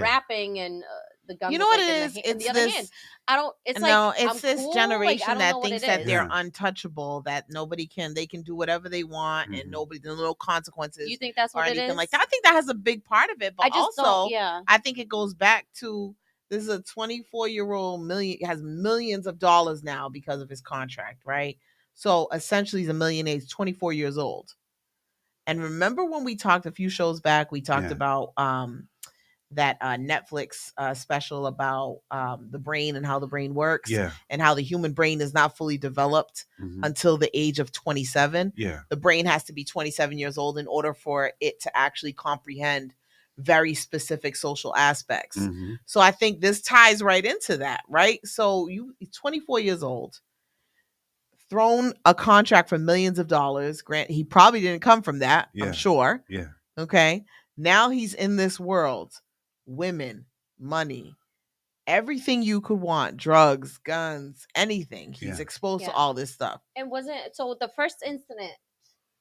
rapping, and the gun. You know was what like it is? in the other hand. I don't. It's no, like it's I'm this cool. generation that thinks that they're Yeah. untouchable, that nobody can. They can do whatever they want, and there's no consequences. You think that's what or it anything is? like that? I think that has a big part of it, but I just also, don't, I think it goes back to. This is a 24-year-old has millions of dollars now because of his contract, right? So essentially he's a millionaire. He's 24 years old. And remember when we talked a few shows back, we talked about that Netflix special about the brain and how the brain works, and how the human brain is not fully developed until the age of 27. Yeah. The brain has to be 27 years old in order for it to actually comprehend very specific social aspects. So I think this ties right into that, right? So you 24 years old, thrown a contract for millions of dollars. Grant, he probably didn't come from that, I'm sure. Yeah. Okay. Now he's in this world. Women, money, everything you could want, drugs, guns, anything. He's exposed to all this stuff. And so the first incident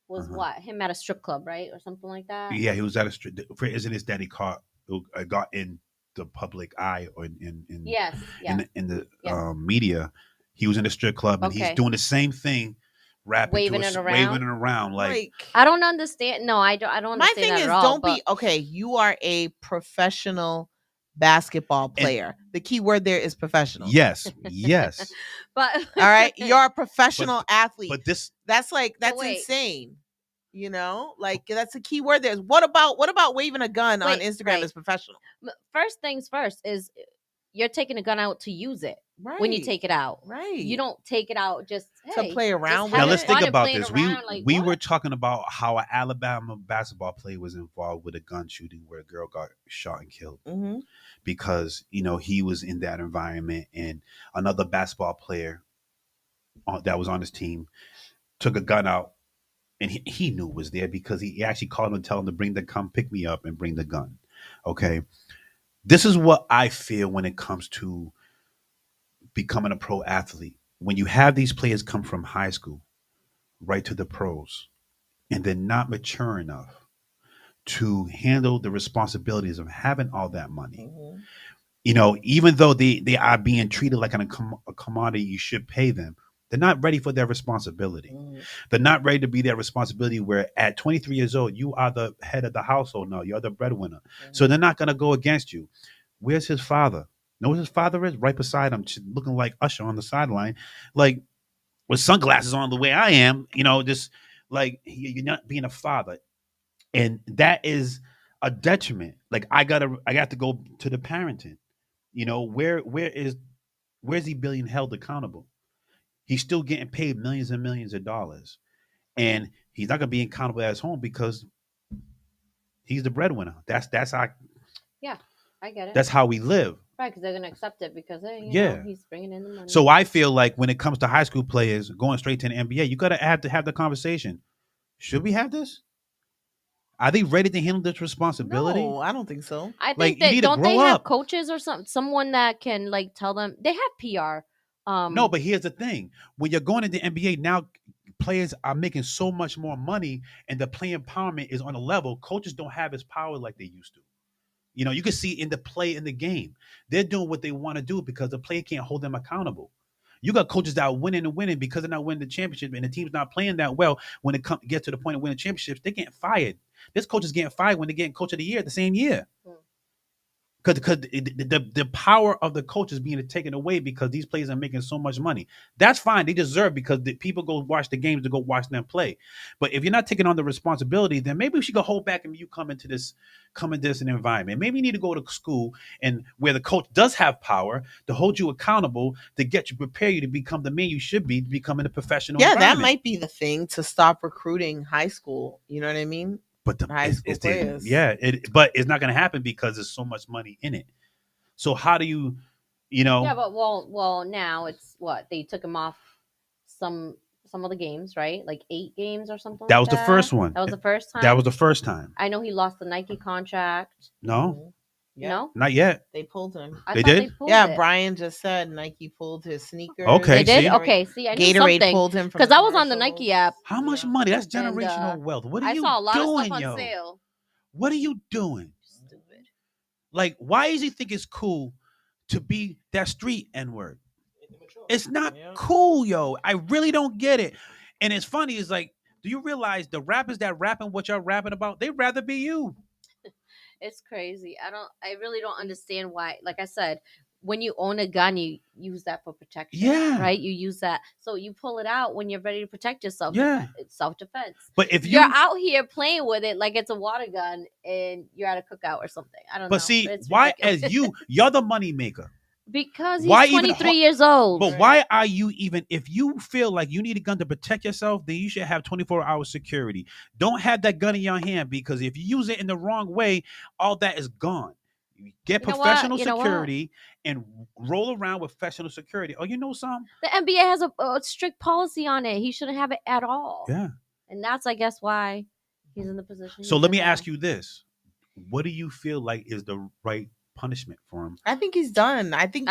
was what? Him at a strip club, right? Or something like that? Yeah, he was at a strip. For incidents that he got in the public eye or in the media. He was in a strip club and he's doing the same thing, waving it around. Like I don't understand. No, I don't understand. My thing that is, at all, don't be okay. You are a professional basketball player. The key word there is professional. Yes. But all right, you're a professional athlete. But that's insane. You know, like that's a key word there. What about waving a gun on Instagram as professional? First things first is you're taking a gun out to use it. Right. When you take it out. Right. You don't take it out just to play around with now it. let's think about this. We were talking about how an Alabama basketball player was involved with a gun shooting where a girl got shot and killed because he was in that environment, and another basketball player that was on his team took a gun out, and he knew it was there because he actually called him and told him to come pick me up and bring the gun. Okay. This is what I feel when it comes to becoming a pro athlete. When you have these players come from high school right to the pros and they're not mature enough to handle the responsibilities of having all that money. Mhm. Even though they are being treated like a commodity, you should pay them. They're not ready for their responsibility. Mhm. They're not ready to be their responsibility. Where at 23 years old, you are the head of the household now. You're the breadwinner. So they're not going to go against you. Where's his father? Know what his father is? Right beside him, looking like Usher on the sideline, like with sunglasses on the way I am. Just like you're not being a father, and that is a detriment. Like I got to go to the parenting. Where's he being held accountable? He's still getting paid millions and millions of dollars, and he's not going to be accountable at his home because he's the breadwinner. Yeah, I get it. That's how we live. Right, because they're gonna accept it because hey, Yeah. he's bringing in the money. So I feel like when it comes to high school players going straight to the NBA, you gotta have to have the conversation. Should we have this? Are they ready to handle this responsibility? No, I don't think so. I think like, you that need to don't they grow have up. coaches or someone that can like tell them they have PR. No, but here's the thing: when you're going into the NBA now, players are making so much more money, and the player empowerment is on a level. Coaches don't have as power like they used to. You can see in the play in the game, they're doing what they want to do because the player can't hold them accountable. You got coaches that are winning and winning because they're not winning the championship, and the team's not playing that well. When it gets to the point of winning championships, they're getting fired. This coach is getting fired when they're getting coach of the year the same year. Because the power of the coach is being taken away because these players are making so much money. That's fine. They deserve because the people go watch the games to go watch them play. But if you're not taking on the responsibility, then maybe we should go hold back and you come into this environment. Maybe you need to go to school and where the coach does have power to hold you accountable, to get you prepare you to become the man you should be to become in a professional Yeah, that environment. might be the thing to stop recruiting high school. You know what I mean? But high school players. But it's not going to happen because there's so much money in it. So how do you? Yeah, but well, now it's what they took him off some of the games, right? Like 8 games or something. That like was the first one. That was the first time. That was the first time. I know he lost the Nike contract. No, Yeah. No, not yet. They pulled him. I They thought did? pulled Yeah, it. Brian just said Nike pulled his sneakers. Okay, They did. see? Okay, see, I knew Gatorade something pulled him from because I was on the commercials. Nike app. How much Yeah. money? That's And, generational wealth. What are I you saw a lot doing, of stuff on yo? sale. What are you doing? Stupid. Like, why does he think it's cool to be that street N-word? It's not Yeah. cool, yo. I really don't get it. And it's funny, is like, do you realize the rappers that rapping what you're rapping about, they'd rather be you. It's crazy. I really don't understand why. Like I said, when you own a gun, you use that for protection. Yeah. Right? You use that. So you pull it out when you're ready to protect yourself. Yeah. It's self-defense. But if You're out here playing with it like it's a water gun and you're at a cookout or something. I don't know. But see, It's why ridiculous. you're the money maker. Because he's Why even 23 years old. But why are you even, if you feel like you need a gun to protect yourself, then you should have 24-hour security. Don't have that gun in your hand, because if you use it in the wrong way, all that is gone. You get You know what? professional You know what? security and roll around with professional security. Oh, you know something? The NBA has a strict policy on it. He shouldn't have it at all. Yeah. And that's, I guess, why he's in the position. So let me ask you this. What do you feel like is the right punishment for him? I think he's done. I think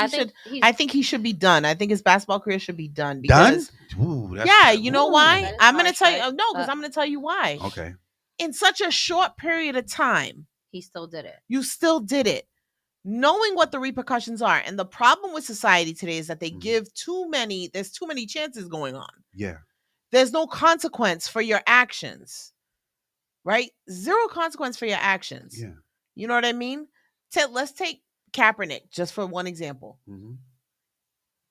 he should be done. I think his basketball career should be done. Because, Ooh, yeah, you know why? that is I'm gonna harsh, tell you. right? No, because I'm gonna tell you why. Okay. In such a short period of time, he still did it. you still did it, knowing what the repercussions are. And the problem with society today is that they give too many. There's too many chances going on. Yeah. There's no consequence for your actions, right? Zero consequence for your actions. Yeah. You know what I mean? Let's take Kaepernick just for one example. Mm-hmm.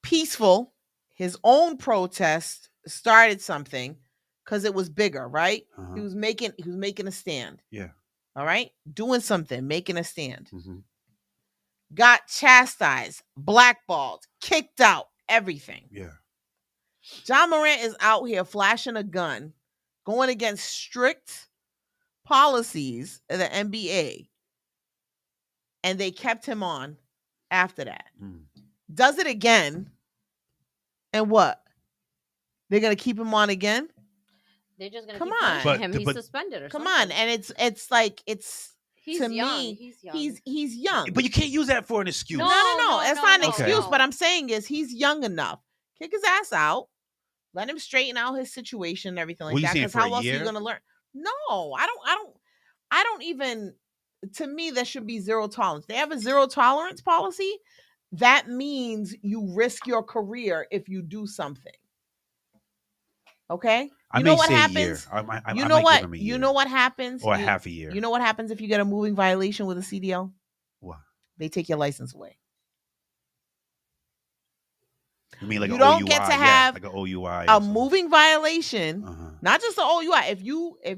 Peaceful, his own protest started something because it was bigger, right? Uh-huh. He was making a stand. Yeah. All right, doing something, making a stand. Mm-hmm. Got chastised, blackballed, kicked out, everything. Yeah. John Morant is out here flashing a gun, going against strict policies of the NBA, and they kept him on after that. Does it again, and what? They're gonna keep him on again? They're just gonna Come keep on. punishing him. He's But- suspended or Come something. on, and it's like He's to young. me, He's young. he's young. But you can't use that for an excuse. No, No. It's not an Okay. excuse. What I'm saying is he's young enough. Kick his ass out. Let him straighten out his situation and everything What like you that. saying, Because for how a else are you year? gonna learn? No, I don't even. To me, there should be zero tolerance. They have a zero tolerance policy. That means you risk your career if you do something. Okay. I You may know what say a year. happens? I might You give know what? him a You year know what happens? or a You- half a year. You know what happens if you get a moving violation with a CDL? What? They take your license away. You mean like You an don't OUI? get to Yeah, have like an OUI. A moving violation, Uh-huh. not just the OUI. If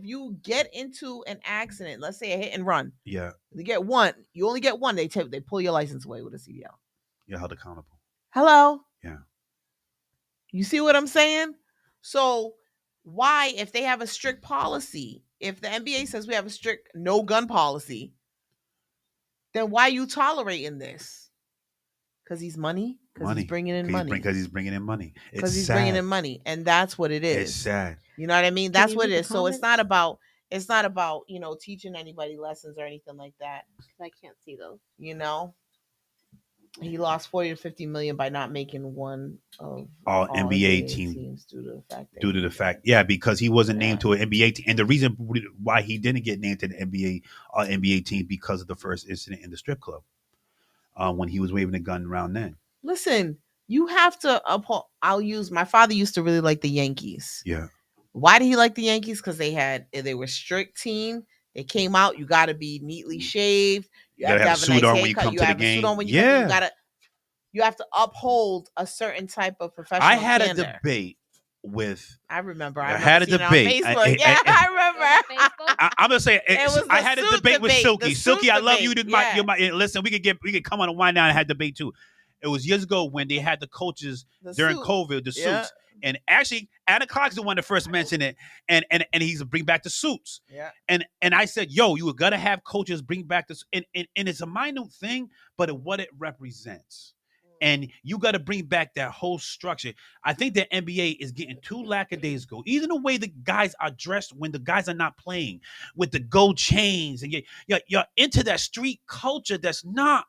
you get into an accident, let's say a hit and run, Yeah, you get one. You only get one. They pull your license away with a CDL. you're held accountable. Hello. Yeah. You see what I'm saying? So why, if they have a strict policy, if the NBA says we have a strict no gun policy, then why are you tolerating this? Because he's money. Because he's bringing in money. Because he's bringing in money. Because he's sad. bringing in money, and that's what it is. It's sad. You know what I mean? Can That's you what it read the is. So it's not about teaching anybody lessons or anything like that. I can't see those. He lost 40 to 50 million by not making one of All NBA teams due to the fact because he wasn't named to an NBA team, and the reason why he didn't get named to the NBA team because of the first incident in the strip club when he was waving a gun around. Then listen, you have to uphold. My father used to really like the Yankees. Yeah. Why did he like the Yankees? Because they were a strict team. They came out. You got to be neatly shaved. You have to have a suit nice on haircut. when you come You to the have a game. suit on when you Yeah. come. You have to uphold a certain type of professional. I had candor. a debate with. I remember. I had a seeing it on debate. Facebook. I remember. I'm gonna say was I the had a suit debate with debate, Silky. the Silky, suit I love you. debate, You're my. Listen, we could come on and wind down and have debate too. It was years ago when they had the coaches during COVID, the suits, and actually Adam Clark's the one that first mentioned it, and he's bring back the suits. Yeah. And I said, yo, you were gonna have coaches bring back this, and it's a minute thing, but what it represents. And you got to bring back that whole structure. I think the NBA is getting too lackadaisical. Even the way the guys are dressed when the guys are not playing, with the gold chains, and you're into that street culture that's not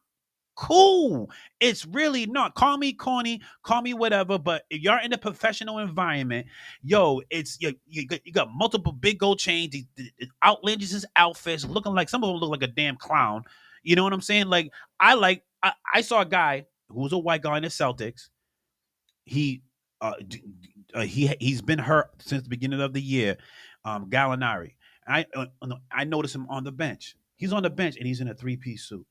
cool. It's really not. Call me corny, call me whatever, but if you're in a professional environment, it's you got multiple big gold chains, these outlandish outfits, looking like some of them look like a damn clown. You know what I'm saying? Like I saw a guy who was a white guy in the Celtics. He's been hurt since the beginning of the year. Gallinari. I noticed him on the bench. He's on the bench and he's in a 3-piece suit.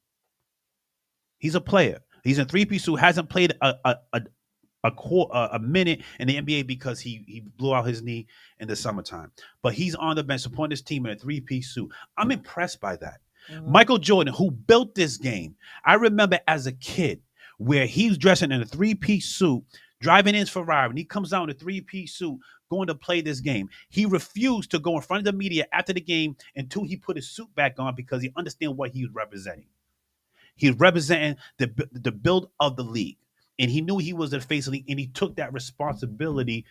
He's a player. He's in a 3-piece suit. Hasn't played a minute in the NBA because he blew out his knee in the summertime. But he's on the bench supporting his team in a 3-piece suit. I'm impressed by that. Mm-hmm. Michael Jordan, who built this game, I remember as a kid where he's dressing in a 3-piece suit, driving in his Ferrari, and he comes out in a 3-piece suit going to play this game. He refused to go in front of the media after the game until he put his suit back on because he understood what he was representing. He's representing the build of the league, and he knew he was the face of the league, and he took that responsibility.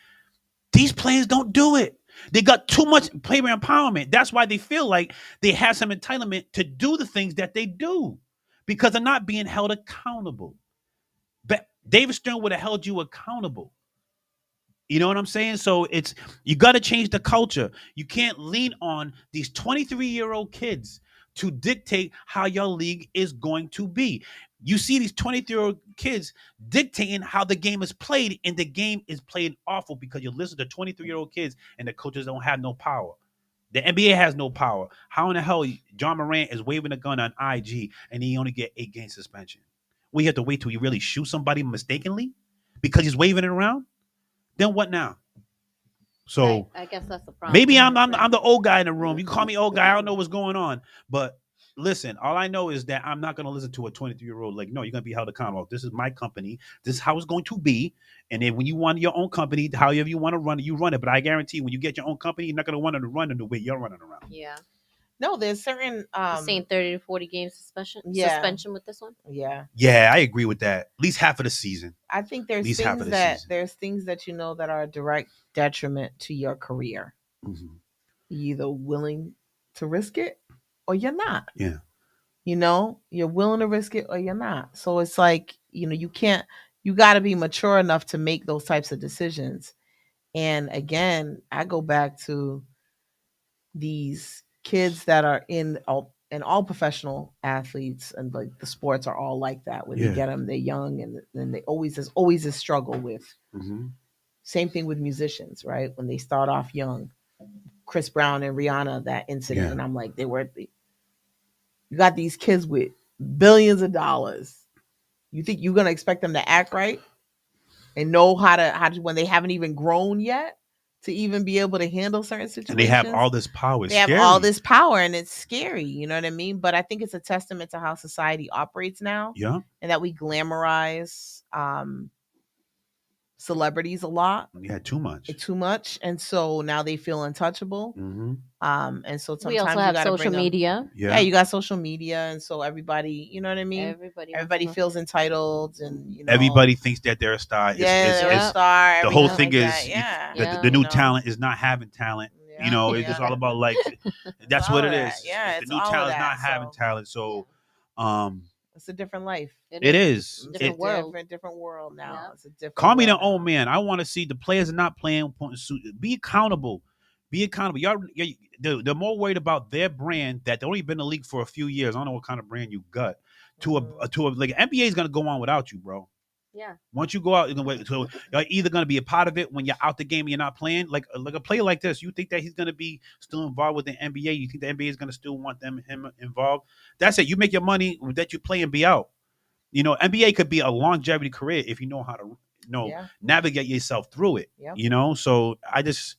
These players don't do it. They got too much player empowerment. That's why they feel like they have some entitlement to do the things that they do because they're not being held accountable. But David Stern would have held you accountable. You know what I'm saying? So you got to change the culture. You can't lean on these 23-year-old kids to dictate how your league is going to be. You see these 23-year-old kids dictating how the game is played, and the game is played awful because you listen to 23-year-old kids and the coaches don't have no power. The NBA has no power. How in the hell John Morant is waving a gun on IG and he only get 8-game suspension? We have to wait till you really shoot somebody mistakenly because he's waving it around? Then what now? So I guess that's the problem. Maybe I'm the old guy in the room. You call me old guy. I don't know what's going on. But listen, all I know is that I'm not going to listen to a 23-year-old like, no, you're going to be held accountable. This is my company. This is how it's going to be. And then when you want your own company, however you want to run it, you run it. But I guarantee when you get your own company, you're not going to want to run it the way you're running around. Yeah. No, there's certain same 30 to 40 game suspension with this one. Yeah. Yeah, I agree with that. At least half of the season. I think there's things that are a direct detriment to your career. Mm-hmm. You're either willing to risk it or you're not. Yeah. You're willing to risk it or you're not. So it's like, you got to be mature enough to make those types of decisions. And again, I go back to these kids that are in all professional athletes, and like the sports are all like that, where they Yeah. get them, they're young, and then there's always a struggle with. Mm-hmm. Same thing with musicians, right? When they start off young, Chris Brown and Rihanna, that incident, Yeah. and I'm like, you got these kids with billions of dollars. You think you're gonna expect them to act right and know how to when they haven't even grown yet to even be able to handle certain situations? And they have all this power. It's They have scary. all this power, and it's scary. You know what I mean? But I think it's a testament to how society operates now, Yeah. and that we glamorize celebrities a lot, You had too much. too much, and so now they feel untouchable. Mm-hmm. And so sometimes We also you have gotta social bring 'em- media. Yeah, you got social media, and so everybody, you know what I mean? Everybody Everybody feels entitled, and Everybody thinks that they're a star. they're a Yeah. star. The whole everything thing like is that. Yeah. Yeah. the new you know. talent is not having talent. It's just all about like that's all what of it that. is. Yeah, It's it's the new all of talent is that, not having so- talent. So It's a different life. it is. Different It's world. a different world now. Yeah. It's a different. Call me the world now. old man. I want to see the players are not playing. Be accountable. Be accountable. They're more worried about their brand that they only been in the league for a few years. I don't know what kind of brand you got. To a like NBA is gonna go on without you, bro. Yeah. Once you go out, so you're either gonna be a part of it when you're out the game and you're not playing. Like a player like this, you think that he's gonna be still involved with the NBA? You think the NBA is gonna still want him involved? That's it. You make your money that you play and be out. NBA could be a longevity career if you know how to Yeah. navigate yourself through it. Yep. So I just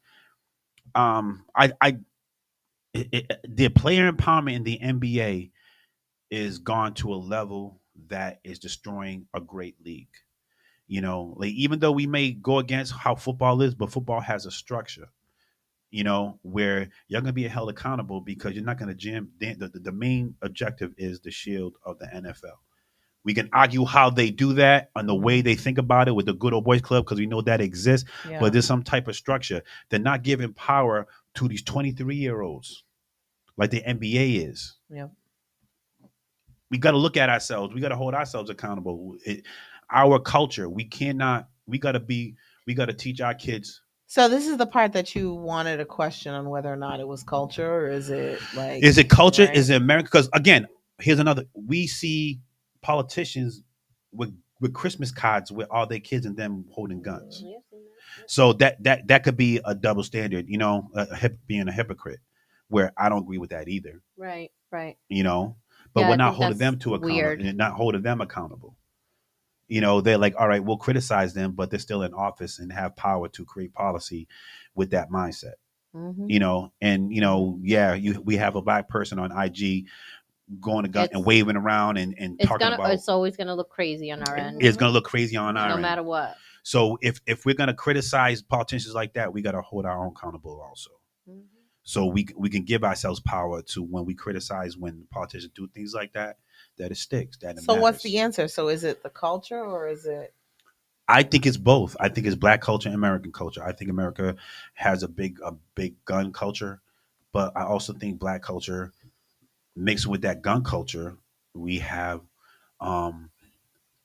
the player empowerment in the NBA is gone to a level that is destroying a great league. Like even though we may go against how football is, but football has a structure. Where you're gonna be held accountable because you're not gonna jam. The main objective is the shield of the NFL. We can argue how they do that and the way they think about it with the Good Old Boys Club because we know that exists, Yeah. but there's some type of structure. They're not giving power to these 23-year-olds like the NBA is. Yep. We got to look at ourselves. We got to hold ourselves accountable. Our culture, we got to teach our kids. So this is the part that you wanted a question on whether or not it was culture, or is it like? Is it culture? right? Is it America? Because again, here's another. We see politicians with Christmas cards with all their kids and them holding guns. Yeah, seen that. So that could be a double standard. Being a hypocrite, where I don't agree with that either. Right. But Yeah, we're I not think holding them that's to weird. account, not holding them accountable. They're like, all right, we'll criticize them, but they're still in office and have power to create policy with that mindset. Mhm. We have a black person on IG going to gun and waving around and talking about. It's always gonna look crazy on our end. It's gonna look crazy on our no end. matter what. So if we're gonna criticize politicians like that, we got to hold our own accountable also. Mhm. So we can give ourselves power to when we criticize when politicians do things like that it sticks. That it So what's matters. the answer? So is it the culture, or is it? I think it's both. I think it's black culture and American culture. I think America has a big gun culture, but I also think black culture mixed with that gun culture, we have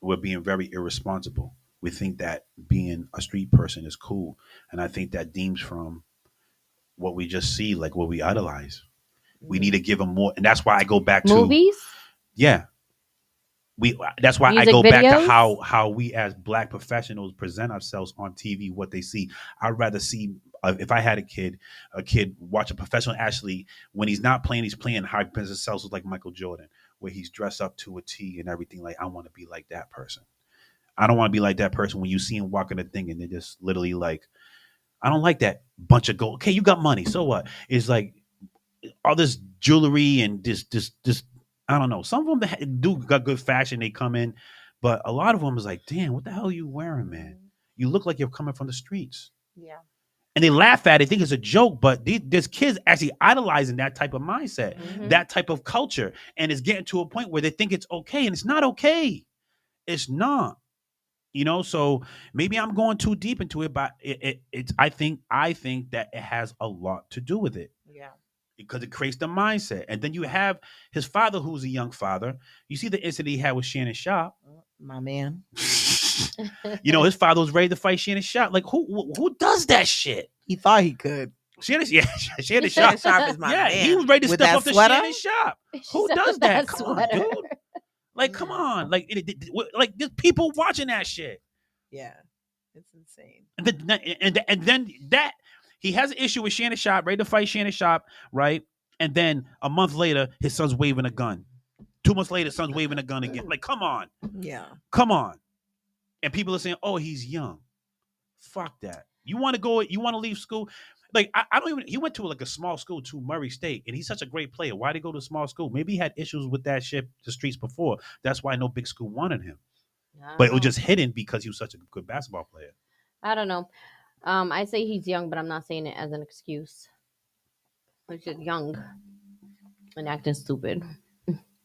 we're being very irresponsible. We think that being a street person is cool, and I think that deems from what we just see, like what we idolize. We need to give them more, and that's why I go back to Movies. yeah. That's why Music I go back to videos? how we as black professionals present ourselves on TV, what they see. I'd rather see if I had a kid watch a professional athlete when he's not playing, he's playing how he presents himself like Michael Jordan, where he's dressed up to a T and everything. Like I want to be like that person. I don't want to be like that person when you see him walking the thing and they're just literally like, I don't like that bunch of gold. Okay, you got money, so what? It's like all this jewelry and this I don't know. Some of them that do got good fashion, they come in, but a lot of them is like, damn, what the hell are you wearing, man? You look like you're coming from the streets. Yeah. And they laugh at it, think it's a joke, but there's kids actually idolizing that type of mindset, Mhm. that type of culture, and it's getting to a point where they think it's okay, and it's not okay. It's not. So maybe I'm going too deep into it, but it's I think that it has a lot to do with it. Yeah. because it creates the mindset. And then you have his father, who's a young father. You see the incident he had with Shannon Sharp. My man. His father was ready to fight Shannon Sharp. Like who does that shit? He thought he could. Shannon Shannon Sharp. Sharp is my man. He was ready to With step that up to sweater? Shannon Sharp. Who does that? Come on, dude. Like, come on. Like, like there's people watching that shit. Yeah, it's insane. And then that he has an issue with Shannon Sharp, ready to fight Shannon Sharp, right? And then a month later, his son's waving a gun. 2 months later, son's waving a gun again. Like, come on. Yeah. Come on. And people are saying, oh, he's young. Fuck that. You want to leave school? Like, I don't even, he went to like a small school to Murray State, and he's such a great player. Why'd he go to a small school? Maybe he had issues with that shit, the streets before. That's why no big school wanted him. But it was just hidden because he was such a good basketball player. I don't know. I say he's young, but I'm not saying it as an excuse. He's just young and acting stupid.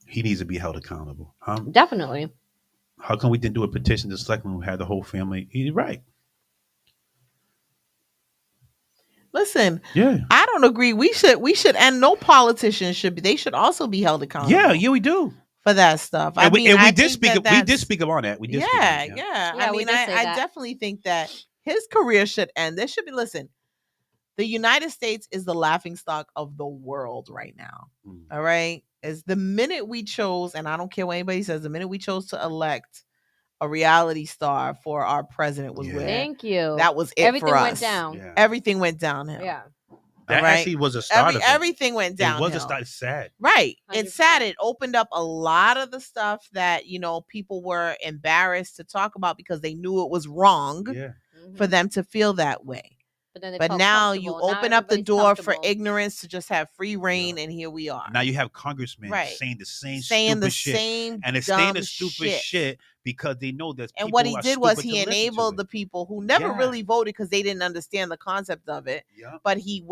He needs to be held accountable. Definitely. How come we didn't do a petition to Selectman who had the whole family? He's right. Listen, Yeah. I don't agree. We should, and no politician should be. They should also be held accountable. Yeah, we do. For that stuff. And we did speak on that. We did speak on that. Yeah. Yeah, I we mean, did say I that. definitely think that his career should end. There should be, listen, the United States is the laughingstock of the world right now. All right. Is the minute we chose, and I don't care what anybody says, the minute we chose to elect a reality star for our president was where Thank you. that was it Everything for us. went down. Yeah. Everything went downhill. Yeah. That Right? actually was a start of it. Everything went downhill. It was a start. It's sad. Right. It's 100%. sad. It opened up a lot of the stuff that, people were embarrassed to talk about because they knew it was wrong Yeah. Mhm. for them to feel that way. But, then they But felt now you comfortable. Now open up the everybody's door for comfortable. ignorance to just have free reign, and here we are. Now you have congressmen Right. saying the same saying stupid the shit. same And they're saying the dumb stupid shit because they know that And people what he are did was stupid he to listen to enabled it. the people who never Yeah. really voted because they didn't understand the concept of it. Yeah. But he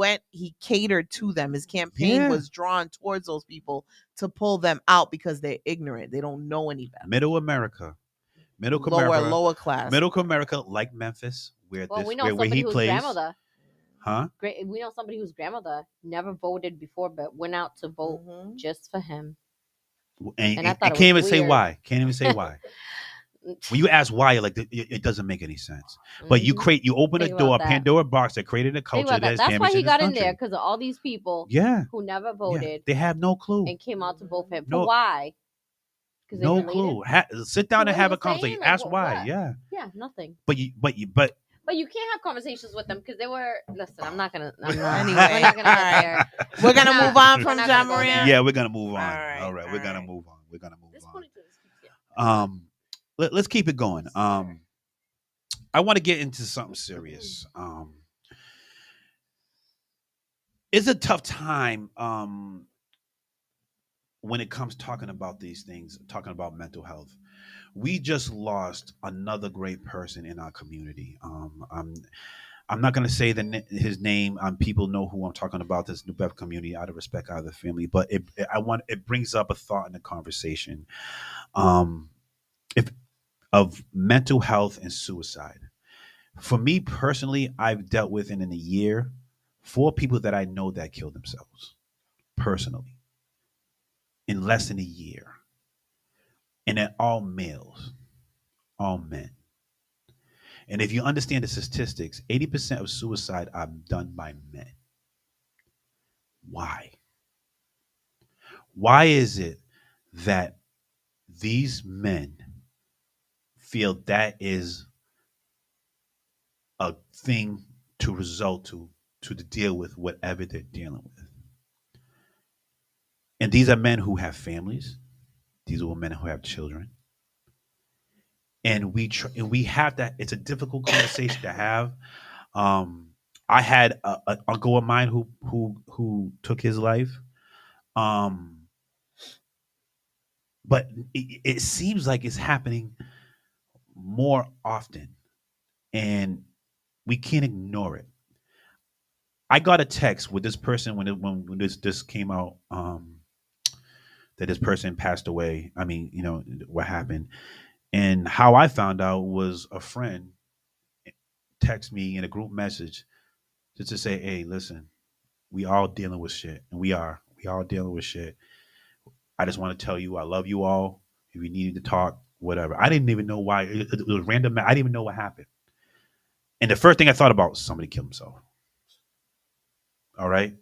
catered to them. His campaign Yeah. was drawn towards those people to pull them out because they're ignorant. They don't know any better. Middle America. Lower class. Middle America, like Memphis, where Well, this we know where somebody he whose plays. grandmother. Huh? We know somebody whose grandmother never voted before, but went out to vote Mhm. just for him. And I I thought it can't was even say weird. why. Can't even say why. When you ask why, like it doesn't make any sense. But you open a Think door, about that. Pandora box that created a Think culture about that. that's That's why damaging he got this in there, country. because of all these people Yeah. who never Yeah. voted They have no clue. and came out to vote for him. No- For why? Because No clue. Sit down What and have he a was saying? conversation. Like, Ask what- why. what? Yeah. Yeah, nothing. But But you can't have conversations with them because they were. Listen, I'm not gonna. I'm not, Anyway, we're not gonna all get right. there. We're gonna We're move not- on we're from not John gonna go there. Moran. yeah, we're gonna move on. All right, All right, we're all gonna right. move on. We're gonna move This on. ponytail just keeps getting- Let's keep it going. I want to get into something serious. It's a tough time when it comes talking about these things, talking about mental health. We just lost another great person in our community. I'm not going to say his name. People know who I'm talking about. This New Bev community, out of respect, out of the family. But it brings up a thought in the conversation, if of mental health and suicide. For me personally, I've dealt with in a year 4 people that I know that killed themselves personally in less than a year, and they're all males, all men. And if you understand the statistics, 80% of suicide are done by men. Why? Why is it that these men feel that is a thing to result to deal with whatever they're dealing with? And these are men who have families. These are men who have children. And we have that. It's a difficult conversation to have. I had an uncle of mine who took his life. But it seems like it's happening more often, and we can't ignore it. I got a text with this person when this came out, that this person passed away. I mean, what happened. And how I found out was a friend text me in a group message just to say, hey, listen, We all dealing with shit, and we all dealing with shit. I just want to tell you, I love you all. If you needed to talk, whatever. I didn't even know why. It was random. I didn't even know what happened. And the first thing I thought about, somebody killed himself. All right.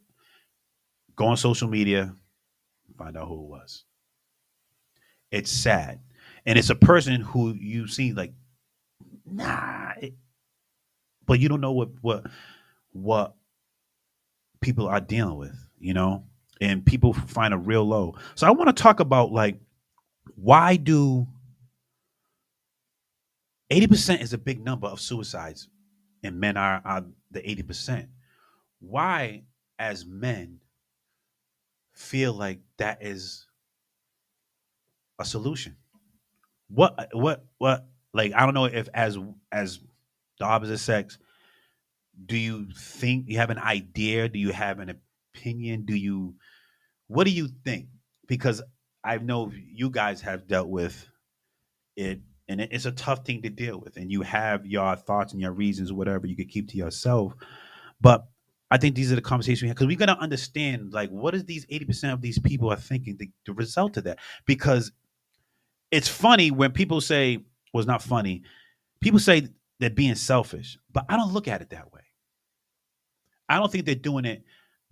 Go on social media, find out who it was. It's sad. And it's a person who you see like, nah, but you don't know what people are dealing with, and people find a real low. So I want to talk about like why do 80% is a big number of suicides, and men are the 80%. Why, as men, feel like that is a solution? What? Like I don't know if as the opposite sex, do you think you have an idea? Do you have an opinion? What do you think? Because I know you guys have dealt with it, and it's a tough thing to deal with, and you have your thoughts and your reasons, whatever you could keep to yourself. But I think these are the conversations we have because we got to understand like what is these 80% of these people are thinking the result of that. Because it's funny when people say, well, it's not funny. People say they're being selfish, but I don't look at it that way. I don't think they're doing it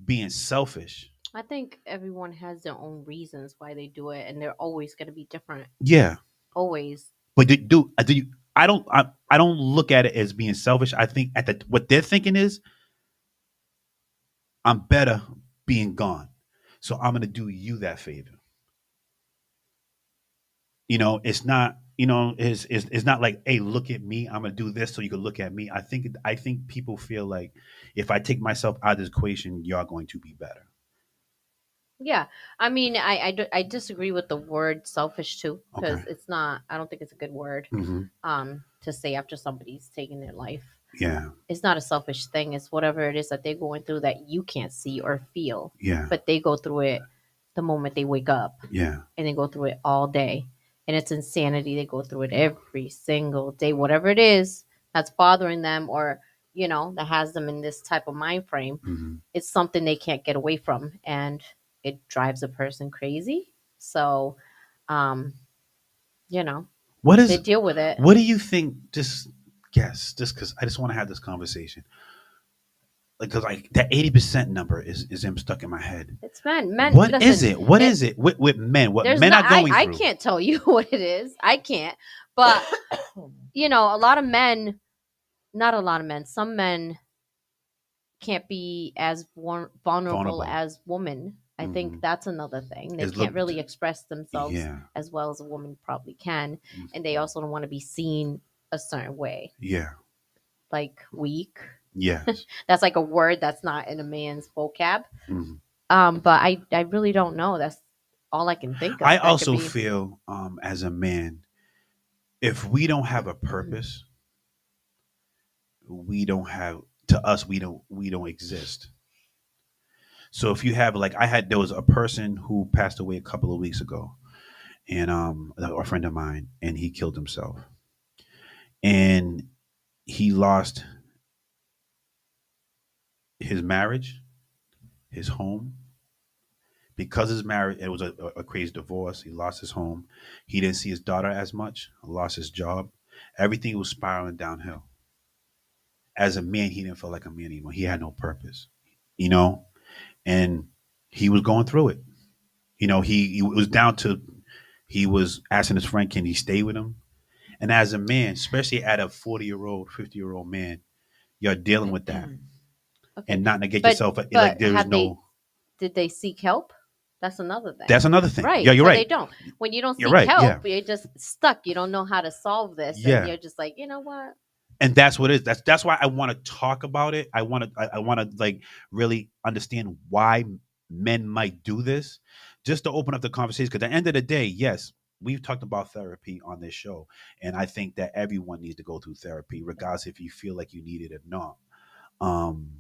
being selfish. I think everyone has their own reasons why they do it, and they're always going to be different. Yeah, Always. but do you? I don't look at it as being selfish. I think at the what they're thinking is I'm better being gone, so I'm gonna do you that favor. It's not. It's not like, hey, look at me. I'm gonna do this so you can look at me. I think people feel like if I take myself out of this equation, you're going to be better. Yeah. I mean, I disagree with the word selfish too, because Okay. it's not, I don't think it's a good word Hmm. to say after somebody's taken their life. Yeah. It's not a selfish thing. It's whatever it is that they're going through that you can't see or feel, Yeah. but they go through it the moment they wake up, Yeah. and they go through it all day. And it's insanity. They go through it every single day, whatever it is that's bothering them, or, that has them in this type of mind frame. Hmm. It's something they can't get away from. And it drives a person crazy. So, um, you know, What they is? deal with it. What do you think? Just guess. Just because I just want to have this conversation. Like, because like that 80% number is stuck in my head. It's men. Men, What listen, is it? What is it with men? What there's men not, are going I through? can't tell you what it is. I can't. But, a lot of men, not a lot of men, some men can't be as vulnerable Vulnerable. as women. I think Mhm. that's another thing. They Is can't look. really express themselves Yeah. as well as a woman probably can. Mhm. And they also don't want to be seen a certain way, Yeah. like weak. Yes. That's like a word that's not in a man's vocab. Mhm. But I really don't know. That's all I can think of. I That could also be. feel, as a man, if we don't have a Mm-hmm. purpose, we don't have to us. We don't exist. So if you have like there was a person who passed away a couple of weeks ago, and a friend of mine, and he killed himself, and he lost his marriage, his home, because his marriage, it was a crazy divorce. He lost his home. He didn't see his daughter as much. Lost his job. Everything was spiraling downhill. As a man, he didn't feel like a man anymore. He had no purpose, you know, and he was going through it. He was down to, he was asking his friend, can he stay with him? And as a man, especially at a 40-year-old, 50-year-old man, you're dealing with that, Okay. and not to get But yourself like but there is have they, no. did they seek help? That's another thing. That's another thing. Right. Yeah, you're So right. they don't. When you don't You're seek right. help, Yeah. you're just stuck. You don't know how to solve this. Yeah. And you're just like, you know what? And that's what it is. That's why I want to talk about it. I want to like really understand why men might do this, just to open up the conversation. Because at the end of the day, yes, we've talked about therapy on this show, and I think that everyone needs to go through therapy, regardless if you feel like you need it or not. Um,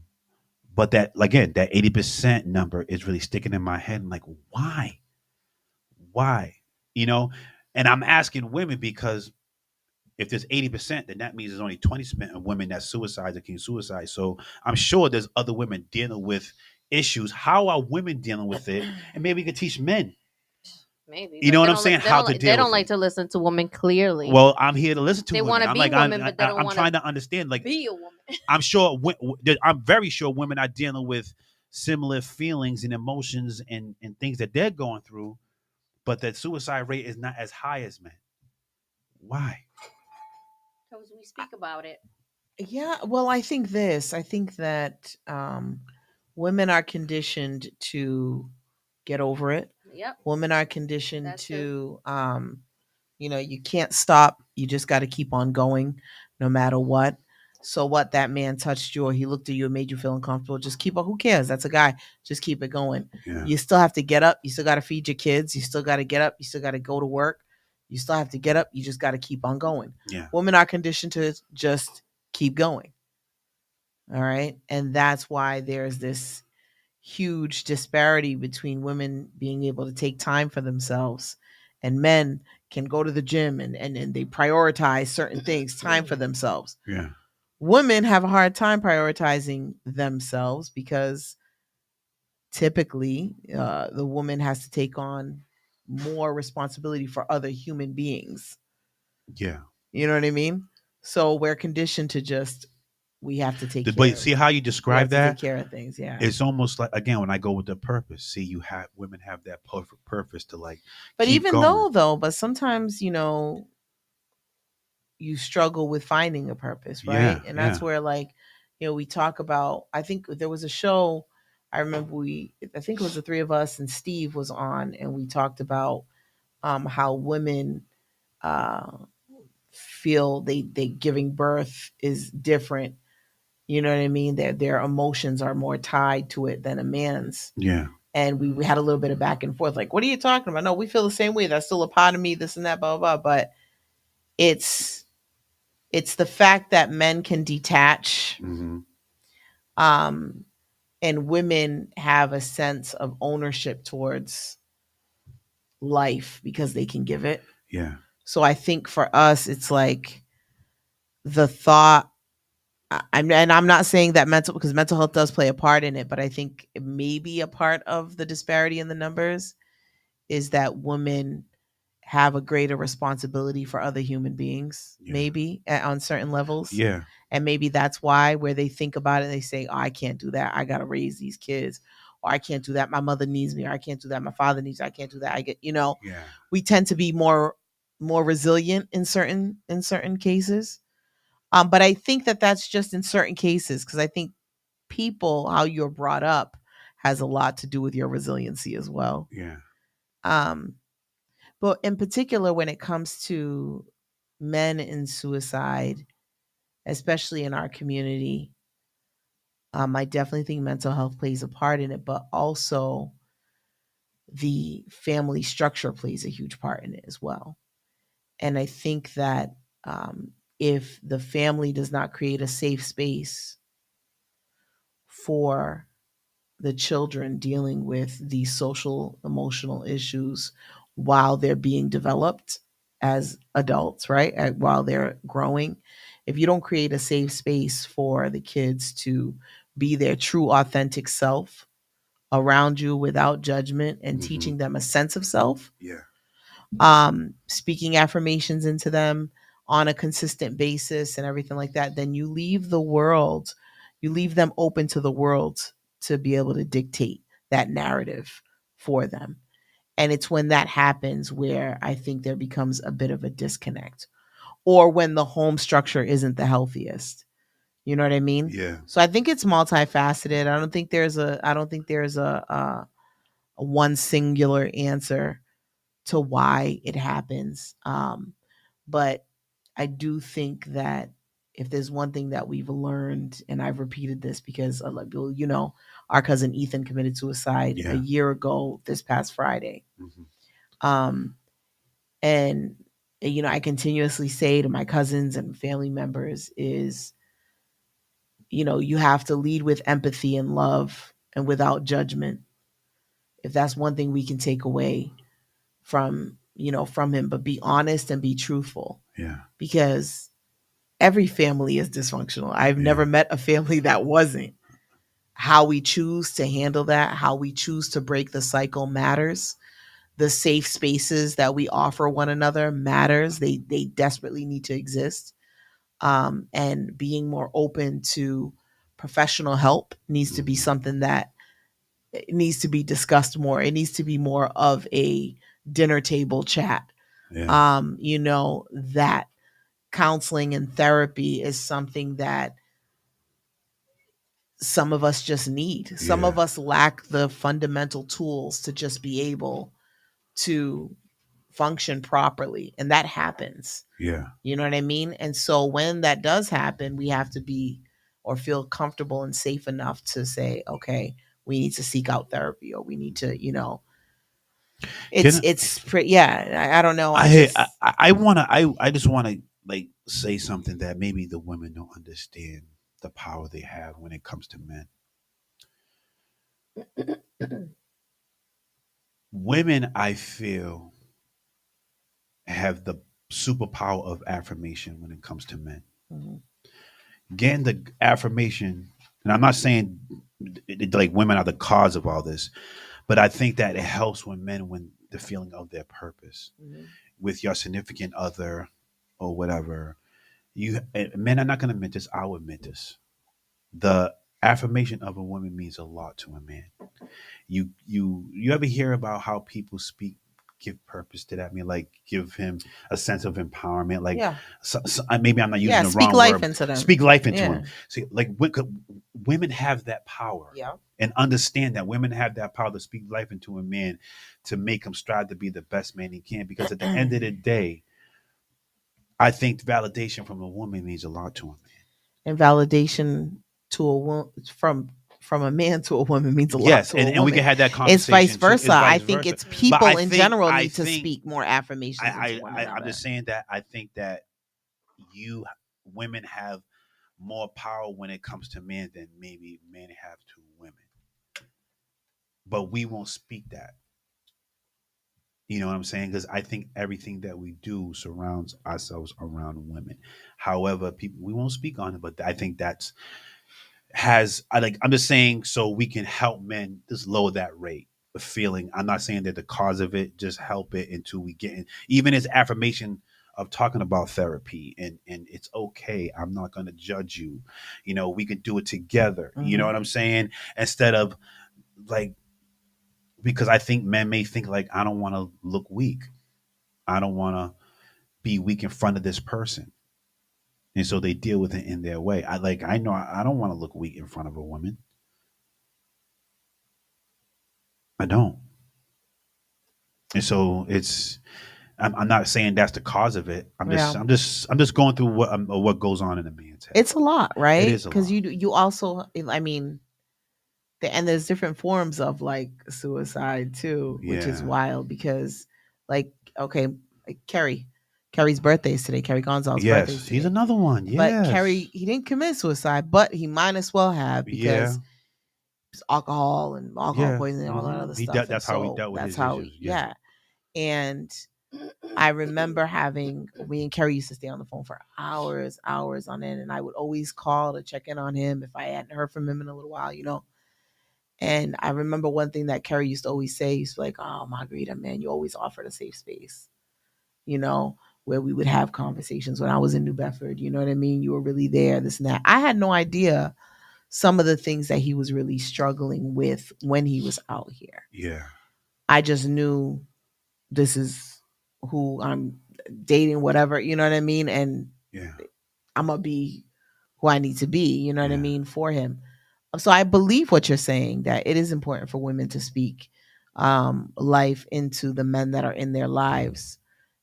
but that again, that 80% number is really sticking in my head. I'm like, why? Why? You know, and I'm asking women because if there's 80%, then that means there's only 20% of women that suicide or can suicide. So I'm sure there's other women dealing with issues. How are women dealing with it? And maybe we could teach men. Maybe. You but know what they I'm don't saying? They How don't, to like- deal they don't with like it. to listen to women clearly. Well, I'm here to listen to They women. wanna I'm be like, women, but they don't I'm wanna trying to understand. Like, be a woman. I'm sure, I'm very sure women are dealing with similar feelings and emotions and things that they're going through, but that suicide rate is not as high as men. Why? Because we speak about it. Yeah, well, I think that women are conditioned to get over it. Yep. Women are conditioned That's to you can't stop. You just got to keep on going no matter what. So what, that man touched you or he looked at you and made you feel uncomfortable, just keep it. Who cares? That's a guy. Just keep it going. Yeah. You still have to get up. You still got to feed your kids. You still got to get up. You still got to go to work. You still have to get up. You just got to keep on going. Yeah. Women are conditioned to just keep going. All right. And that's why there's this huge disparity between women being able to take time for themselves and men can go to the gym and they prioritize certain things, time for themselves. Yeah. Women have a hard time prioritizing themselves because typically the woman has to take on more responsibility for other human beings. Yeah. You know what I mean? So we're conditioned to just, we have to take care But of, see how you we have describe to that? take care of things. Yeah. It's almost like, again, when I go with the purpose. See, women have that perfect purpose to like. But keep even going. but sometimes, you struggle with finding a purpose, right? Yeah, And that's yeah. where, like, we talk about, I think there was a show, I remember I think it was the three of us and Steve was on, and we talked about how women uh, feel they giving birth is different. You know what I mean? Their emotions are more tied to it than a man's. Yeah. And we had a little bit of back and forth, like, what are you talking about? No, we feel the same way. That's still a part of me, this and that, blah, blah, blah. But it's the fact that men can detach, Mm-hmm. and women have a sense of ownership towards life because they can give it. Yeah. So I think for us, it's like the thought. I'm not saying that because mental health does play a part in it, but I think maybe a part of the disparity in the numbers is that women have a greater responsibility for other human beings, Yeah. maybe on certain levels. Yeah. And maybe that's why, where they think about it, they say, oh, I can't do that. I got to raise these kids. Or I can't do that. My mother needs me. Or I can't do that. My father needs me. I can't do that. Yeah. We tend to be more resilient in certain cases. But I think that that's just in certain cases, because I think how you're brought up has a lot to do with your resiliency as well. Yeah. But in particular, when it comes to men in suicide, especially in our community, I definitely think mental health plays a part in it, but also the family structure plays a huge part in it as well. And I think that if the family does not create a safe space for the children dealing with these social emotional issues while they're being developed as adults, right? While they're growing, if you don't create a safe space for the kids to be their true authentic self around you without judgment and Mhm. teaching them a sense of self, Yeah. speaking affirmations into them on a consistent basis and everything like that, then you leave them open to the world to be able to dictate that narrative for them. And it's when that happens where I think there becomes a bit of a disconnect, or when the home structure isn't the healthiest. You know what I mean? Yeah. So I think it's multifaceted. I don't think there's a one singular answer to why it happens. But I do think that if there's one thing that we've learned, and I've repeated this because, our cousin Ethan committed suicide Yeah. a year ago this past Friday. Mhm. And, I continuously say to my cousins and family members is, you have to lead with empathy and love and without judgment. If that's one thing we can take away from him, but be honest and be truthful, Yeah. because every family is dysfunctional. I've never met a family that wasn't. how we choose to handle that, how we choose to break the cycle matters. The safe spaces that we offer one another matters. They desperately need to exist. And being more open to professional help needs to be something that it needs to be discussed more. It needs to be more of a dinner table chat. Yeah. That counseling and therapy is something that some of us just need. Some of Yeah. us lack the fundamental tools to just be able to function properly. And that happens. Yeah. You know what I mean? And so when that does happen, we have to be or feel comfortable and safe enough to say, okay, we need to seek out therapy, or we need to, Can it's pretty, yeah. I don't know. I just wanna like say something that maybe the women don't understand the power they have when it comes to men. Women, I feel, have the superpower of affirmation when it comes to men. Mhm. Getting the affirmation, and I'm not saying like women are the cause of all this, but I think that it helps when men when the feeling of their purpose Mhm. with your significant other or whatever. Men are not going to admit this. I'll admit this. The affirmation of a woman means a lot to a man. You ever hear about how people speak, give purpose to that? I mean, like give him a sense of empowerment. Like Yeah. maybe I'm not using Yeah. the Speak wrong life word. into them. Speak life into Yeah. him. See, like women have that power. Yeah. And understand that women have that power to speak life into a man, to make him strive to be the best man he can. Because at the end of the day, I think validation from a woman means a lot to him. And validation to a woman from a man to a woman means a lot Yes, to a and we woman. can have that It's vice conversation too. versa. It's I vice think versa. it's But people in general need to speak more affirmations into one I'm another. just saying that I think that you women have more power when it comes to men than maybe men have to women. But we won't speak that. You know what I'm saying? Because I think everything that we do surrounds ourselves around women. However, people we won't speak on it, but I think that's has I like I'm just saying so we can help men just lower that rate of feeling. I'm not saying that the cause of it, just help it until we get in. Even as affirmation of talking about therapy and it's okay. I'm not gonna judge you. You know, we can do it together. You know Mhm. what I'm saying? Instead of like because I think men may think like I don't want to look weak. I don't want to be weak in front of this person. And so they deal with it in their way. I know I don't want to look weak in front of a woman. I don't. And so I'm not saying that's the cause of it. Yeah. I'm just going through what goes on in a man's head. It's a lot, It right? is a Because lot. you also, I mean, and there's different forms of like suicide too, which is Yeah. wild because, like, okay, like Kerry's birthday is today. Kerry Gonzalez's birthday is Yes, he's today. another one. But Yes. Kerry, he didn't commit suicide, but he might as well have Yeah. because it's alcohol and alcohol Yeah. poisoning and all that other He stuff. dealt. And That's how he so dealt with that's his how, issues. Yeah. yeah. And I remember having me and Kerry used to stay on the phone for hours on end, and I would always call to check in on him if I hadn't heard from him in a little while. And I remember one thing that Kerry used to always say, he's like, "Oh, Margarita, man, you always offered a safe space, you know, where we would have conversations when I was in New Bedford. You know what I mean? You were really there, this and that." I had no idea some of the things that he was really struggling with when he was out here. Yeah. I just knew this is who I'm dating, whatever, you know what I mean? And Yeah. I'm gonna be who I need to be, you know what I Yeah. mean, for him. So I believe what you're saying, that it is important for women to speak life into the men that are in their lives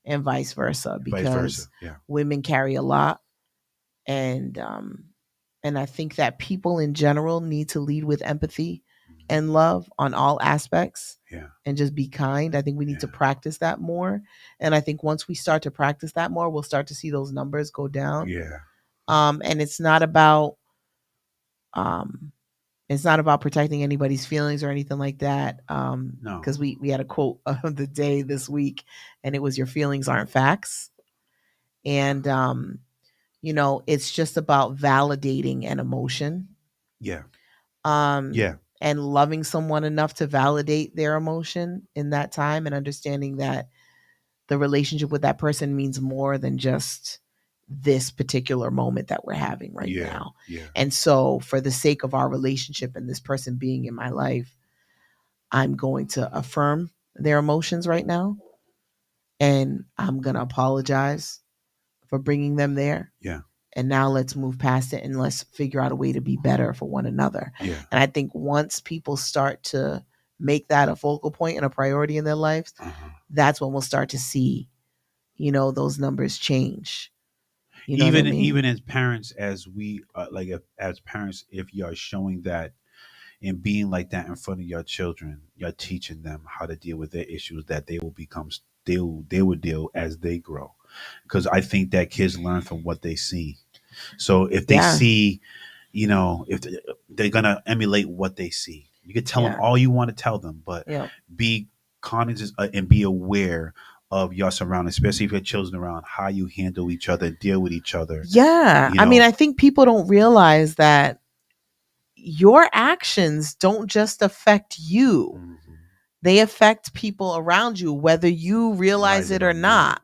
and vice versa, Vice versa. because Yeah. women carry a lot. And um and I think that people in general need to lead with empathy Mhm. and love on all aspects Yeah. and just be kind. I think we need to Yeah. practice that more. And I think once we start to practice that more, we'll start to see those numbers go down. Yeah. And um it's not about protecting anybody's feelings or anything like that. No. Because we had a quote of the day this week, and it was, "Your feelings aren't facts." And it's just about validating an emotion. Yeah. Yeah. And loving someone enough to validate their emotion in that time, and understanding that the relationship with that person means more than just this particular moment that we're having right Yeah. now. Yeah. And so, for the sake of our relationship and this person being in my life, I'm going to affirm their emotions right now. And I'm going to apologize for bringing them there. Yeah. And now let's move past it and let's figure out a way to be better for one another. Yeah. And I think once people start to make that a focal point and a priority in their lives, that's when we'll start to see, those numbers change. You know even what I mean? even as parents, as we as parents, if you are showing that and being like that in front of your children, you're teaching them how to deal with their issues that they will become they will deal as they grow. Because I think that kids learn from what they see. So if they Yeah. see, if they're gonna emulate what they see, you can tell them Yeah. all you want to tell them, but Yeah. be conscious and be aware of your surroundings, especially if your children around, how you handle each other, deal with each other. Yeah. You I mean, know? I think people don't realize that your actions don't just affect you. Mhm. They affect people around you, whether you realize it or not.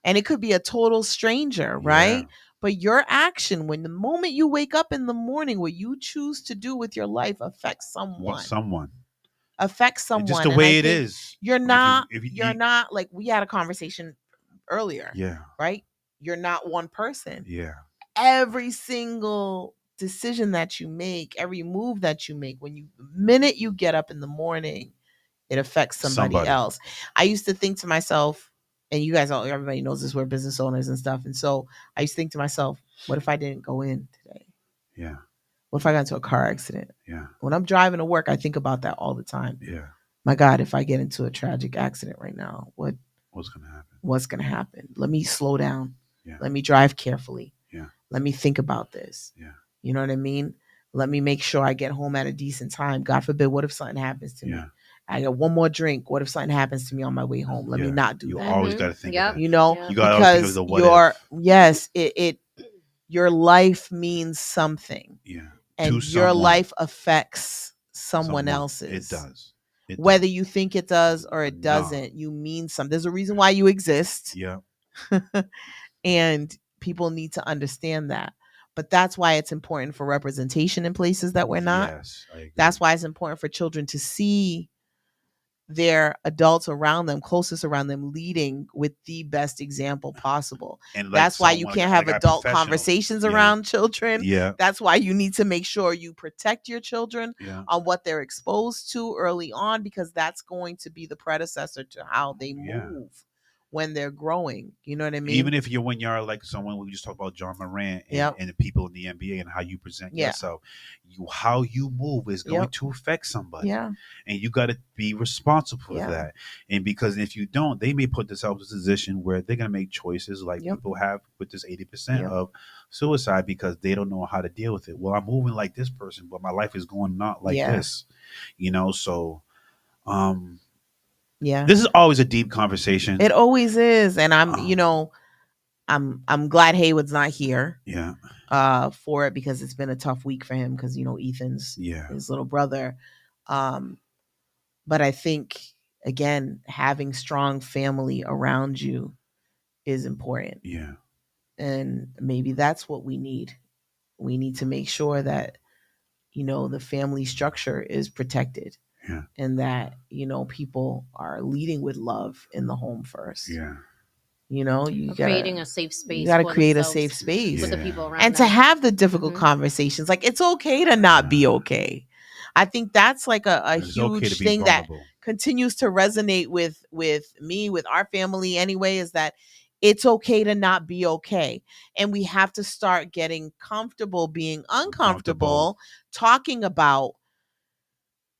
And it could be a total stranger, right? Yeah. But your action, when the moment you wake up in the morning, what you choose to do with your life affects someone. Someone. Affects It's someone. just the And I way it think is. You're If you- not, if you- you're not, like we had a conversation earlier, Yeah. right? You're not one person. Yeah. Every single decision that you make, every move that you make, the minute you get up in the morning, it affects somebody else. I used to think to myself, and you guys everybody knows this, we're business owners and stuff. And so I used to think to myself, what if I didn't go in today? Yeah. What if I got into a car accident? Yeah. When I'm driving to work, I think about that all the time. Yeah. My God, if I get into a tragic accident right now, what's gonna happen? What's gonna happen? Let me slow down. Yeah. Let me drive carefully. Yeah. Let me think about this. Yeah. You know what I mean? Let me make sure I get home at a decent time. God forbid, what if something happens to me? Yeah. I got one more drink. What if something happens to me on my way home? Let me not do You that. always got to think of that. You know, Yeah. You got to think of because the what if. your life means something. Yeah. And To your someone. life affects someone else's. It does. Whether you think it does or it No. doesn't, you mean something. There's a reason why you exist. Yeah. And people need to understand that. But that's why it's important for representation in places that we're not. Yes, I agree. That's why it's important for children to see their adults around them, closest around them, leading with the best example possible. And that's why you can't have adult conversations around children. Yeah. That's why you need to make sure you protect your children Yeah. on what they're exposed to early on, because that's going to be the predecessor to how they move when they're growing. You know what I mean? Even if when you're like someone, we just talked about John Morant and the people in the NBA and how you present yourself, how you move is going to affect somebody. Yeah. And you got to be responsible for that. And because if you don't, they may put themselves in a position where they're going to make choices like people have with this 80% of suicide because they don't know how to deal with it. Well, I'm moving like this person, but my life is going not like this, so, this is always a deep conversation. It always is. And I'm glad Haywood's not here. Yeah. For it, because it's been a tough week for him because Ethan's his little brother. But I think again, having strong family around you is important. Yeah. And maybe that's what we need. We need to make sure that the family structure is protected. Yeah. And that people are leading with love in the home first. Yeah. Creating a safe space. You got to create a safe space for the people around and them. to have the difficult conversations. Like, it's okay to not be okay. I think that's like a huge thing that continues to resonate with me, with our family anyway, is that it's okay to not be okay. And we have to start getting comfortable being uncomfortable, talking about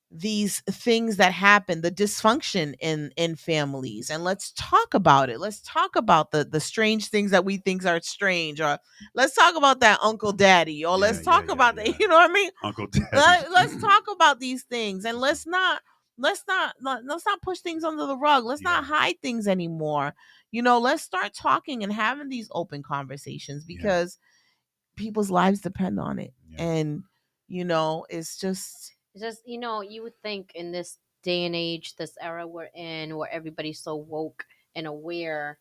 these things that happen, the dysfunction in families, and let's talk about it. Let's talk about the strange things that we think are strange, or let's talk about that Uncle Daddy, or let's talk about that. You know what I mean? Uncle Daddy. Let's talk about these things, and let's not push things under the rug. Let's not hide things anymore. Let's start talking and having these open conversations, because people's lives depend on it. And It's just It's just, you would think in this day and age, this era we're in, where everybody's so woke and aware,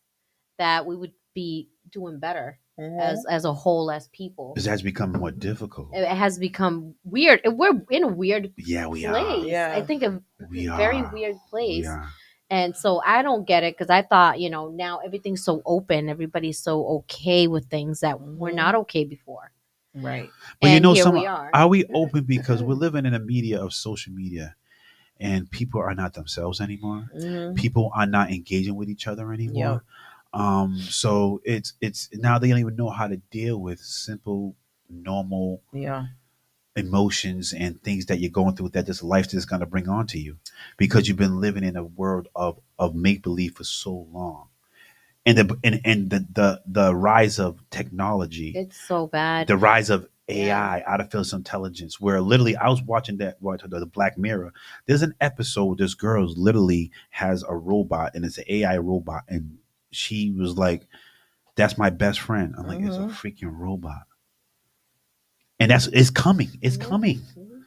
that we would be doing better as a whole, as people. This has become more difficult. It has become weird. We're in a weird Yeah, we are. place. Yeah. I think a We very are. weird We place. are. And so I don't get it, because I thought, now everything's so open, everybody's so okay with things that were not okay before. right. But And here some we are. we open because we're living in a media of social media, and people are not themselves anymore. Mhm. People are not engaging with each other anymore. So it's now they don't even know how to deal with simple, normal Yeah. emotions and things that you're going through that this life is going to bring on to you, because you've been living in a world of make believe for so long. And the rise of technology, It's so bad. the rise of Yeah. AI, artificial intelligence, where literally I was watching the Black Mirror. There's an episode. This girl literally has a robot, and it's an AI robot, and she was like, "That's my best friend." I'm like, "It's a Mhm. freaking robot," and it's coming. It's Mhm. coming. Mhm.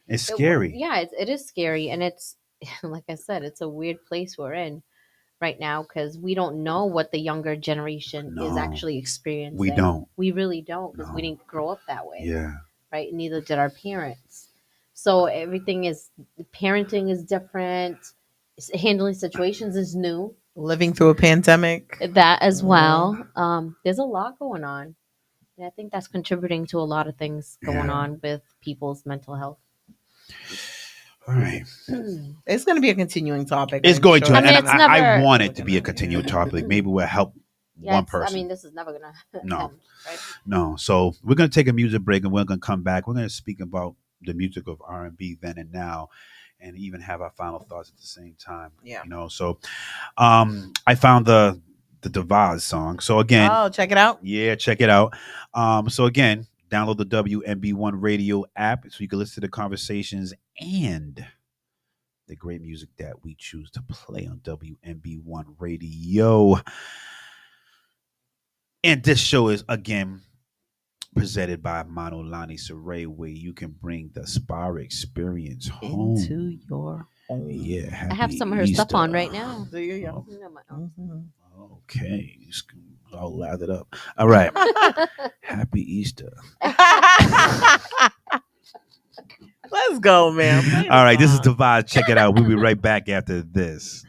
It's It scary. yeah, it is scary, and it's like I said, it's a weird place we're in right now, because we don't know what the younger generation is No, actually experiencing. we don't. We really don't, because we No. didn't grow up that way, Yeah. right? Neither did our parents. So everything is parenting is different. Handling situations is new. Living through a pandemic. That as Mhm. well. There's a lot going on. And I think that's contributing to a lot of things going Yeah. on with people's mental health. All right. It's going to be a continuing topic. It's I'm going sure. to, I mean, and it's I never- want it to be a continual topic. Maybe we'll help Yeah, one I person. mean, this is never gonna No. end, right? No. So we're gonna take a music break, and we're gonna come back. We're gonna speak about the music of R&B then and now, and even have our final thoughts at the same time. Yeah. So I found the Devaz song. So again, Oh, check it out. yeah, check it out. So again, download the WNB1 radio app so you can listen to the conversations and the great music that we choose to play on WNB1 radio. And this show is again presented by Manolani Saray, where you can bring the spa experience home. Into your home. Yeah, I have some of her stuff on right now. There you go. Mhm. Okay, I'll lather it up. All right, happy Easter. Let's go, man. Play the All right, this is song. Devaz. Check it out. We'll be right back after this.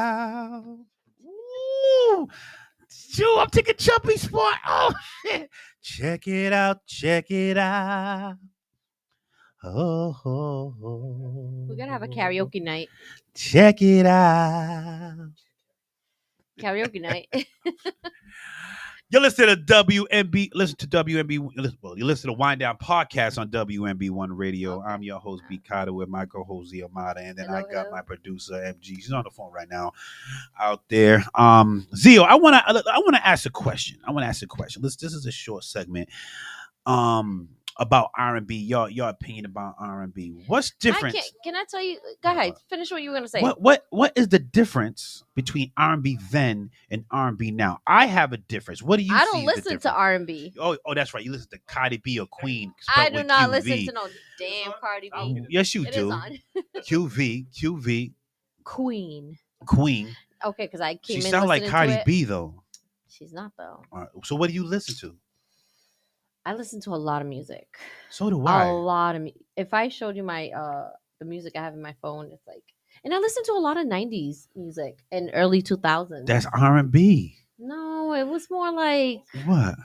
Ooh. Shoot, I'm taking Chubby Sport. Oh shit. Check it out. Check it out. Oh, oh, oh. We're gonna have a karaoke night. Check it out. Karaoke night. You listen to WMB. Listen to WMB. Well, you listen to Wind Down Podcast on WMB1 Radio. Okay. I'm your host, B. Carter, with my co-host Zia Mata, and then Hello, I got hello. my producer MG. She's on the phone right now, out there. Zio, I wanna ask a question. This is a short segment. About R&B. Your opinion about R&B. What's different? Can I tell you? Go ahead. Finish what you were gonna say. What is the difference between R&B then and R&B now? I have a difference. What do you? I see don't as the listen to difference? R&B. Oh, that's right. You listen to Cardi B or Queen. I spelled do with not QV. listen to no damn Cardi B. Yes, you It do. is on QV, Queen. Queen. Okay, because I came She in sound like listening Cardi to it. B though. She's not though. So what do you listen to? I listen to a lot of music. So do A I. lot of if I showed you my the music I have in my phone, it's like, and I listen to a lot of 90s music and early 2000s. That's R&B. No, it was more like, What?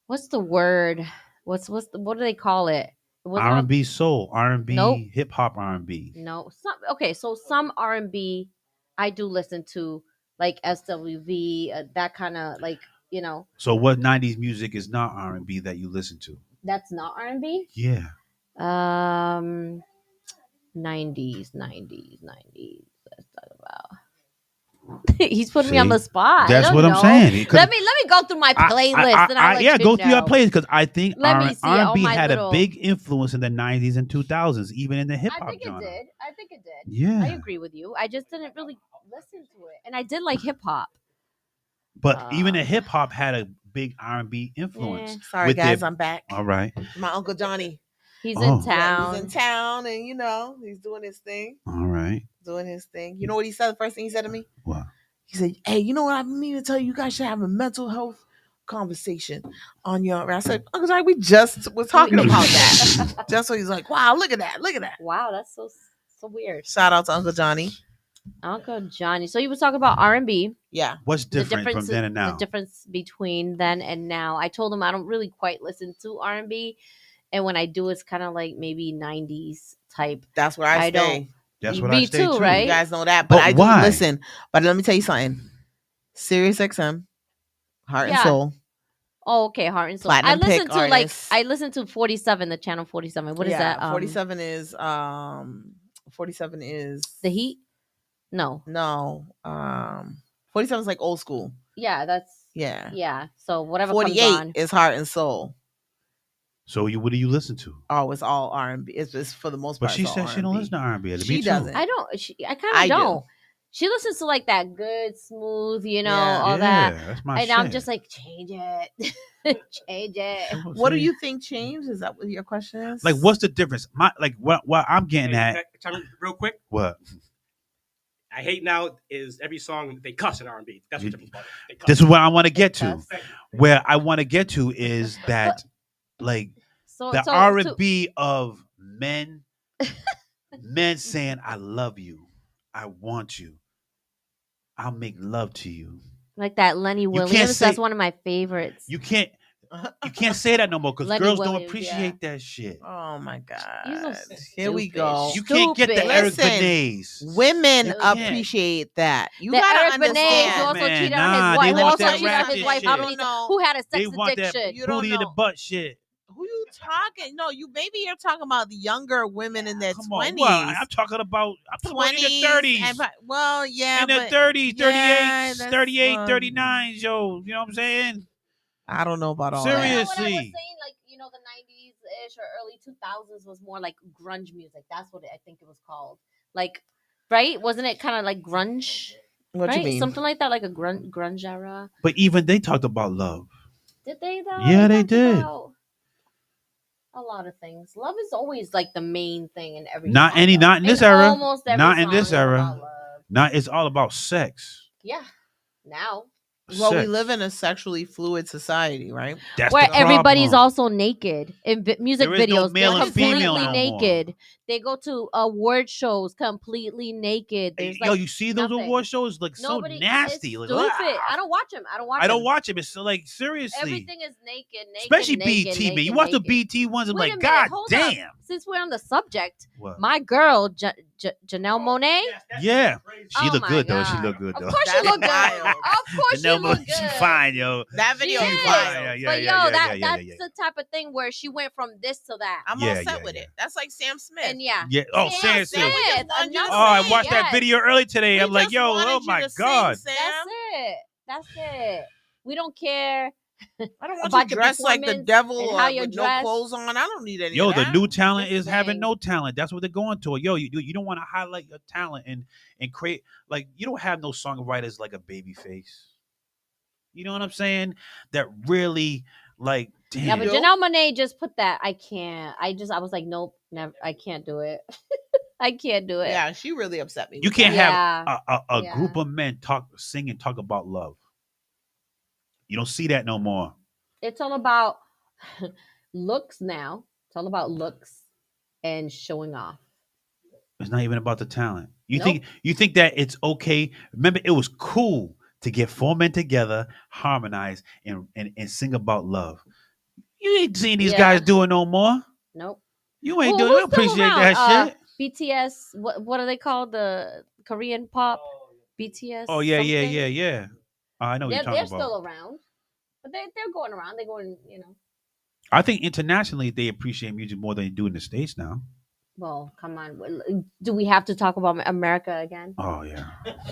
what's the word? What do they call it? It was not- R&B soul, R&B, Nope. hip hop R&B. No, okay. So some R&B I do listen to, like SWV, that kind of like, you know, So what 90s music is not R&B that you listen to? that's not R&B. Yeah. 90s. Let's talk about. He's putting me on See? the spot. That's I don't what I'm know. saying. 'Cause Let me go through my playlist and I'll let you go through your know. playlist because I think Let me see all R&B my had little- a big influence in the 90s and 2000s, even in the hip I hop think genre. it did. I think it did. Yeah. I agree with you. I just didn't really listen to it, and I did like hip hop. But even the Uh, hip hop had a big R&B influence. Yeah. Sorry, with guys, their- I'm back. All right. My Uncle Johnny. He's Oh. in Yeah, town. he's in town, and he's doing his thing. All right. You know what he said? The first thing he said to me, What? he said, "Hey, you know what I mean to tell you? You guys should have a mental health conversation on your." I said, "Uncle Johnny, we just was talking about that." Just so he's like, "Wow, look at that! Look at that!" Wow, that's so weird. Shout out to Uncle Johnny. Uncle Johnny. So you was talking about R&B. Yeah, What's different from then and now? The difference between then and now. I told him I don't really quite listen to R&B, and when I do, it's kind of like maybe 90s type. that's where I I stay. don't- That's Me what I stay too, too. right? You guys know that, but But I do why? listen. But let me tell you something. Sirius XM, Heart and Yeah. Soul. Oh, okay, Heart and Soul. Platinum I listen pick to artists. I listen to 47, the channel 47. What is that? 47 is 47 is The Heat? No. no 47 is like old school. Yeah, that's Yeah. yeah. So whatever 48 comes on. is Heart and Soul. So what do you listen to? Oh, it's all R&B. It's for the most But part. she it's all said she don't R&B. listen to R&B. She Me too. doesn't. I don't. I kind I of do. don't. She listens to like that good, smooth, you know, Yeah. all that. That's my And shit. I'm just like, change it, change it. What do you think changed? Is that what your question is? like? What's the difference? What I'm getting Hey, at? can I chime in real quick. What? I hate now is every song they cuss in R&B. That's You- what difference about it. They cuss. This is what I want to get to. cuss. Where I want to get to is that like So the so- R&B of men saying I love you, I want you, I'll make love to you. like that Lenny can't Williams. say- That's one of my favorites. You can't say that no more because Lenny girls don't Williams, appreciate that shit. Oh my god. You're so Here we stupid. go. You can't get the Stupid. Eric Listen, Benets. Women You can't. appreciate that. You The gotta Eric Benet, understand. who also Man, cheated nah, on his they wife. Who want also that cheated on his ratchet wife. How shit. many No. times? Who had a They sex want that addiction? You don't booty in the know. butt shit. Who you talking? No, you maybe you're talking about the younger women in their Come on, 20s. what? I'm talking about in the 30s. Well, yeah, in the but 30s, 38s, yeah, that's, 38, 39s, yo. You know what I'm saying? I don't know about all You know that. what I was Seriously. saying, like, you know, the 90s ish or early 2000s was more like grunge music. That's what I think it was called. Like, right? Wasn't it kind of like grunge? What right? you mean? Something like that, like a grunge era. But even they talked about love. Did they though? Yeah, they talked did. about a lot of things. Love is always like the main thing in every. Not song, any, though. not in this In era. almost every Not in song this is era. about love. Not. It's all about sex. Yeah. Now, Well, we Sex. live in a sexually fluid society, right? That's where the everybody's problem. also naked in music There is no videos, male they're and female completely no more. naked. They go to award shows completely naked. Hey, There's yo, like you see those nothing. award shows? Like Nobody. so nasty. It's Like, stupid. ah. I don't watch them. I don't watch. I don't them. watch it. It's so, like seriously. Everything is naked. Especially naked, BT, man. naked, You watch the naked. BT ones, I'm Wait a like, minute, God hold up. damn. Since we're on the subject, What? my girl Janelle Monáe. Yeah. Crazy. She Oh look my good though. She God. look good Of though. course she That's look good. wild. Of course she Janelle look Monáe, good. she fine, yo. That video She is is. wild. But yo, that's the type of thing where she went from this to that. I'm Yeah, all set yeah, with yeah. it. That's like Sam Smith. And yeah. Yeah. Oh, Sam Sam Smith, Smith. We just wanted you to another Oh, I thing, watched that yes. video early today. We I'm like, just yo, wanted oh you my to sing, God. Sam. That's it. We don't care. I don't want about you your dressed like the performance devil and or how you're with dressed. no clothes on. I don't need any Yo, of the that. new talent This is having thing. no talent. That's what they're going to. Yo, you don't want to highlight your talent and create, like, you don't have no songwriters like a Babyface. You know what I'm saying? That really, like, damn. Yeah, but Yo. Janelle Monáe just put that. I can't. I was like, nope, never. I can't do it. I can't do it. Yeah, she really upset me. You with can't that. have a Yeah. group of men sing and talk about love. You don't see that no more. It's all about looks now. It's all about looks and showing off. It's not even about the talent. You Nope. think that it's okay. Remember, it was cool to get 4 men together, harmonize, and sing about love. You ain't seeing these Yeah. guys doing no more. Nope. You ain't Who- doing. I who's still appreciate around? that shit. BTS. What are they called? The Korean pop. Oh, BTS. Oh yeah, yeah, something? yeah, yeah. I know what They're you're talking about. still around, but they're going around. They're going. I think internationally they appreciate music more than they do in the States now. Well, come on. Do we have to talk about America again? Oh yeah,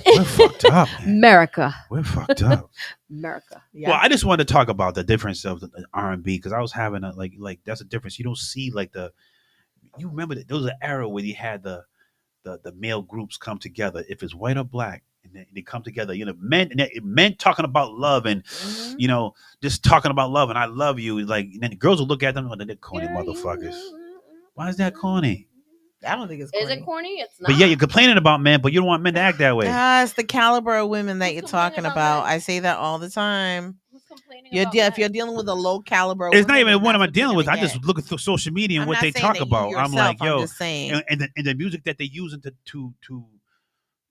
we're fucked up, man. America. We're fucked up. America. Yeah. Well, I just wanted to talk about the difference of the R&B because I was having a like that's a difference. You don't see like you remember that there was an era where you had the male groups come together. If it's white or black, and they come together. You know, men talking about love and Mhm. you know just talking about love and I love you. Like and then the girls will look at them and they're corny Girl, you motherfuckers. know- Why is that corny? I don't think it's Is corny. it corny? It's not. But yeah, you're complaining about men, but you don't want men to act that way. It's the caliber of women that Who's you're complaining talking about about. men? I say that all the time. Who's complaining If about you're men? dealing with a low caliber, of It's not women, even then what am I that's you're dealing with. I gonna just get. look at social media and I'm what not they saying talk that you about. I'm yourself, like, yo, I'm just saying. and the music that they're using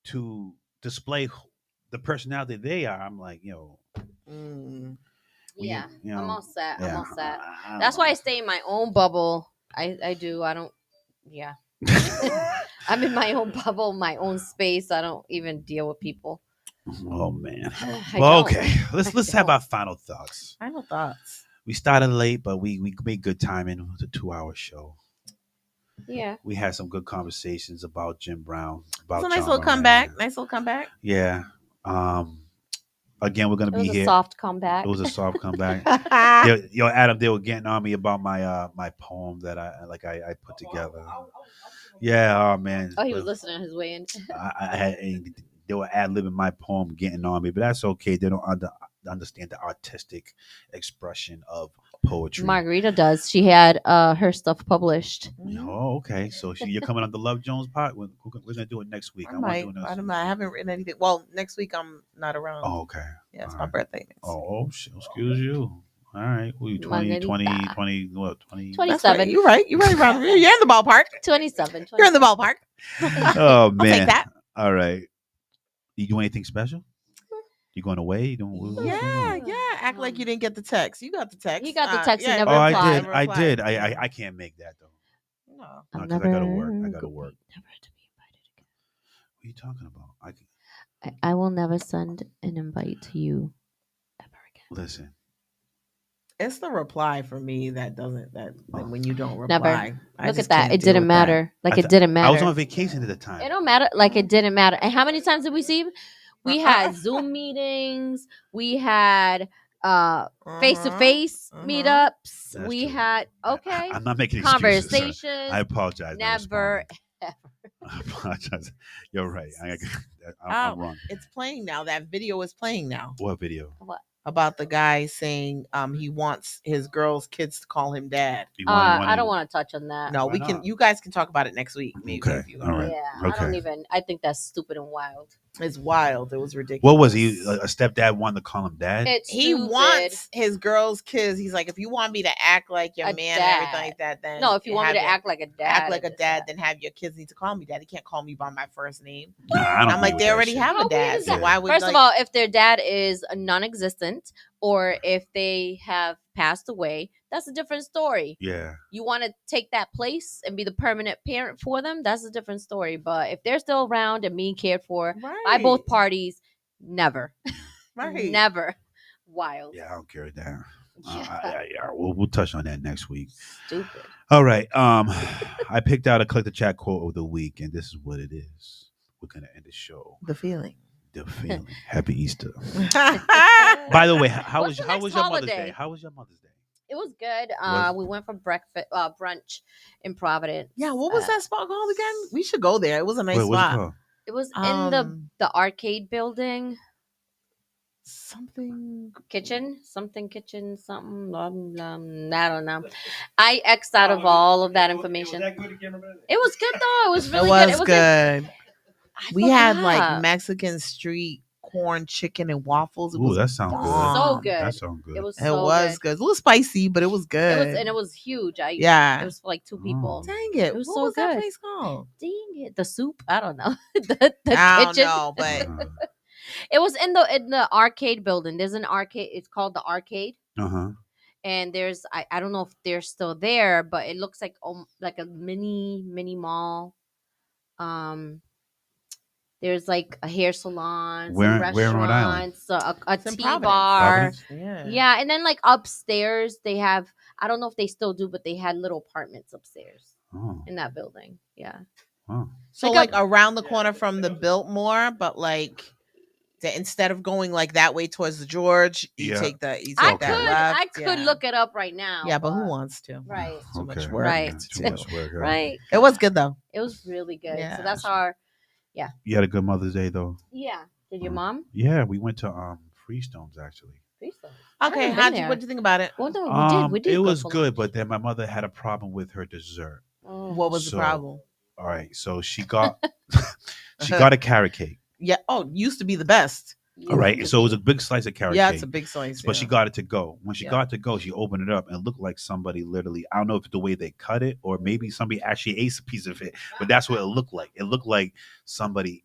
to display the personality they are. I'm like, yo, Mm. Yeah, you know, I'm all set. yeah, I'm all set. I don't That's why I know. stay in my own bubble. I do. I don't. Yeah. I'm in my own bubble, my own space. I don't even deal with people. Oh man. I Well, don't. okay. Let's have our final thoughts. Final thoughts. We started late, but we made good timing. It was a 2-hour show. Yeah. We had some good conversations about Jim Brown. About It's a nice John little Moran. comeback. Nice little comeback. Yeah. Again, we're gonna It be was a here. soft comeback. It was a soft comeback. yeah. Yo, Adam, they were getting on me about my my poem that I put together. Yeah, oh man. Oh, he was listening on his way in. I had they were ad-libbing my poem, getting on me, but that's okay. They don't understand the artistic expression of poetry. Margarita does. She had her stuff published. Oh, okay. So you're coming on the Love Jones pod. We're gonna do it next week. I wanna might. do it next I don't week. know. I haven't written anything. Well, next week I'm not around. Oh, okay. Yeah, it's all my right. birthday. next week. Oh, shit. Excuse you. All right. Who you 20, 20, Margarita. 20, what? 20? 20. That's right. 27. You're right. You're right around. You're in the ballpark. 27. You're in the ballpark. Oh, I'll man. take that. All right. You do anything special? You going away? You doing? what's going Yeah, on? yeah. Act like you didn't get the text. You got the text. He got the text, he yeah, never Oh, replied. I did. never I replied. did. I can't make that though. No. No, I'm 'cause I gotta work. I never gotta work. Never to be invited again. What are you talking about? I will never send an invite to you ever again. Listen. It's the reply for me that doesn't that when you don't Never. reply. I Look just at that. can't It deal didn't with that. matter. Like I it th- didn't matter. I was on vacation at the time. It don't matter. Like it didn't matter. And how many times did we see him? We had Zoom meetings. We had face to face uh-huh. meetups. That's We true. had okay I'm not making excuses. sir. conversations. I apologize. not Never. responding. I apologize. You're right. I'm Oh. wrong. It's playing now. That video is playing now What video? about the guy saying he wants his girls' kids to call him dad. You wanna- I don't want to touch on that. No, why we can. not? You guys can talk about it next week. Maybe Okay, if you all right. Yeah, I don't Okay. even. I think that's stupid and wild. It's wild. It was ridiculous. What was he? A stepdad wanted to call him dad? It's He stupid. wants his girls' kids. He's like, if you want me to act like your A man and everything dad. like that, then No, if you want me to have your- act like a dad, it's dad, then have your kids need to call me dad. He can't call me by my first name. Nah, I don't I'm like, agree they with already that have How a dad. weird is So that? why would First like, of all, if their dad is non-existent or if they have passed away, that's a different story. shit. Yeah. You want to take that place and be the permanent parent for them, that's a different story. But if they're still around and being cared for by both parties, never. right? Never. Wild. Yeah, I don't care that. Yeah. Yeah, we'll touch on that next week. Stupid. All right. I picked out a click the chat quote of the week, and this is what it is. We're gonna end the show. The feeling. The feeling. Happy Easter. By By the way, how What's was the how next was your Mother's holiday? Day? How was your Mother's Day? It was good. Was- We went for breakfast, brunch in Providence. yeah, what was that spot called again? We should go there. It was a nice Wait, what's it spot. called? It was in the Um, arcade building. Something. Kitchen, something, I don't know. I X'd out of all of that information. Was that good? You can't remember that? It was good though. It was really It was good. good. I We had like forgot. Mexican street corn, chicken, and waffles. It Ooh, was that sounds good. bomb. So good. That sounds good. It was It so was good. It was a little spicy, but it was good. It was huge. yeah. It was for like 2 people. Oh. Dang it! It was what so was that good. place called? Dang it. The soup? I don't know. the I don't kitchen. know, but It was in the arcade building. There's an arcade. It's called the arcade. Uh-huh. And there's I don't know if they're still there, but it looks like a mini mall. There's like a hair salon, Where- some where in Rhode Island? restaurants, a It's in tea Providence. bar. Providence? yeah, Yeah, and then like upstairs they have, I don't know if they still do, but they had little apartments upstairs Oh. in that building. Yeah. Oh. So Like like around the corner from the Biltmore, but like instead of going like that way towards the George, you Yeah. take that. You I take could that left. I could yeah. look it up right now. Yeah, but who wants to? Right. Too much Okay. work. Right. Yeah, too much work. huh? Right. It was good though. It was really good. Yeah. So that's our You had a good Mother's Day though. yeah. Did your mom? Yeah, we went to Freestones actually. Please don't. Okay, haven't been what'd you think about it? Well, no, we did. We did. It go was for good, lunch. but then my mother had a problem with her dessert. Oh. What was So- the problem? All right, so she got a carrot cake. Yeah. Oh, used to be the best. All right, so it was a big slice of carrot Yeah, cake. it's a big slice. But she yeah. got it to go. When she Yeah. got it to go, she opened it up and it looked like somebody literally, I don't know if it's the way they cut it or maybe somebody actually ate a piece of it, but that's what it looked like. It looked like somebody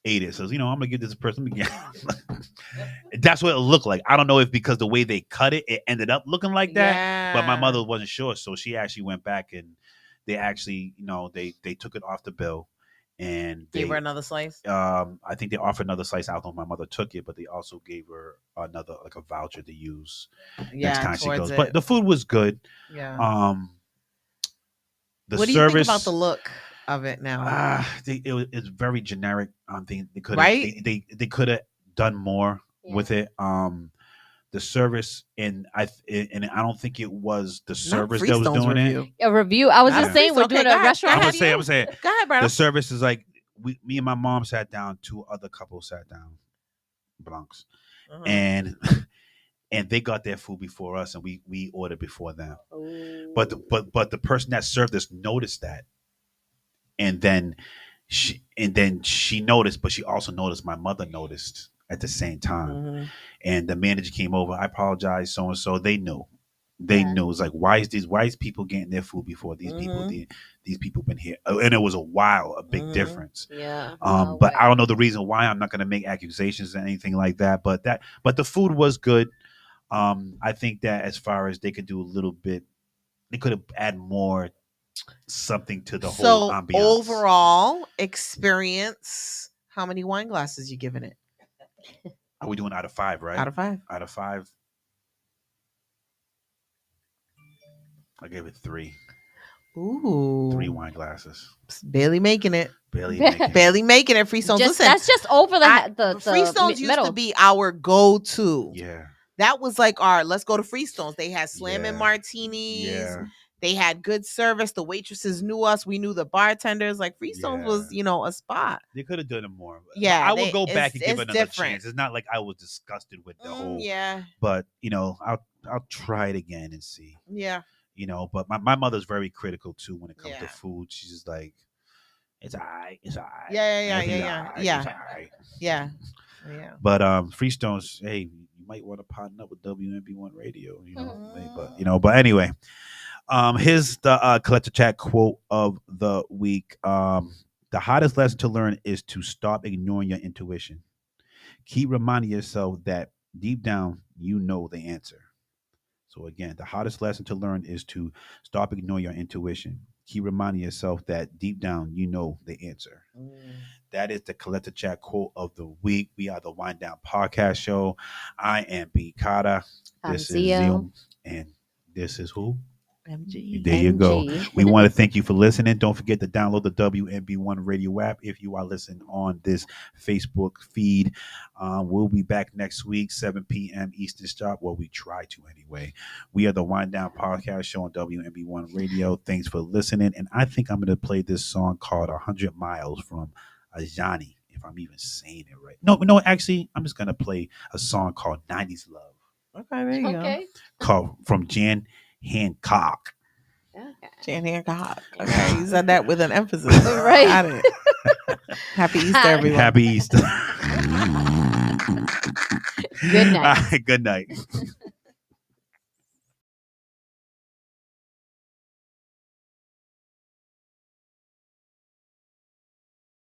ate it. So, I'm going to give this person again. That's what it looked like. I don't know if because the way they cut it, it ended up looking like that, but my Yeah. mother wasn't sure. So she actually went back and they actually, they took it off the bill and they, Gave her another slice. I think they offered another slice. I don't know if my mother took it, but they also gave her another like a voucher to use Yeah, next time she towards goes. it. But the food was good. Yeah. The What do you service, think about the look of it now? it's very generic. They could Right? they could have done more Yeah. with it. The service and I don't think it was the service that was Freestone's doing it. review. A review. I was Not just a saying we're Okay, doing go a ahead. restaurant. I'm Go saying, Go ahead, brother. the service is like me and my mom sat down. 2 other couples sat down, Blancs, Uh-huh. and and they got their food before us, and we ordered before them. Ooh. But the person that served us noticed that, and then she noticed, but she also noticed my mother noticed at the same time, Mhm. and the manager came over. I apologize, so and so. They knew. They Yeah. knew. It's like why is people getting their food before these people? Mhm. These people been here, and it was a big Mhm. difference. Yeah. But I don't know the reason why. I'm not going to make accusations or anything like that. But the food was good. I think that as far as they could do a little bit, they could have add more something to the whole So ambiance. overall experience, how many wine glasses you giving it? Are we doing out of 5, right? Out of 5. Out of 5, I gave it 3. Ooh. 3 wine glasses. Barely making it. Barely making it. Barely making it. Freestones. Just, Listen, that's just over the Freestones used middle. to be our go-to. Yeah. That was like our let's go to Freestones. They had slamming Yeah. martinis. Yeah. They had good service. The waitresses knew us. We knew the bartenders. Like Freestones was, a spot. They could have done it more. Yeah, I will they- go back it's- and give it's it another different. chance. It's not like I was disgusted with the whole. Yeah. But I'll try it again and see. Yeah. But my mother's very critical too when it comes to Yeah. food. She's just like, it's alright, it's alright. Yeah, Everything's alright, yeah. it's alright. Yeah. Yeah. But Freestones, hey, you might want to partner up with WMB1 Radio, but anyway, here's the collector chat quote of the week. The hottest lesson to learn is to stop ignoring your intuition. Keep reminding yourself that deep down you know the answer. So again, the hottest lesson to learn is to stop ignoring your intuition. Keep reminding yourself that deep down you know the answer. That is the collector chat quote of the week. We are the Wind Down Podcast Show. I am B. Carter. I'm This is Zio. Zio. And this is who? MG. There you go. MG. We want to thank you for listening. Don't forget to download the WMB1 Radio app if you are listening on this Facebook feed. We'll be back next week, 7 p.m. Eastern Stop. Well, we try to anyway. We are the Wind Down Podcast Show on WMB1 Radio. Thanks for listening. And I think I'm going to play this song called 100 Miles from Ajani, if I'm even saying it right. No, actually, I'm just going to play a song called 90s Love Okay, there you Okay. from Jan Hancock. Okay. go. Jan Hancock. Okay, you said that with an emphasis. Right. Got it. Happy Easter, everyone. Happy Easter. Good night. All right, good night.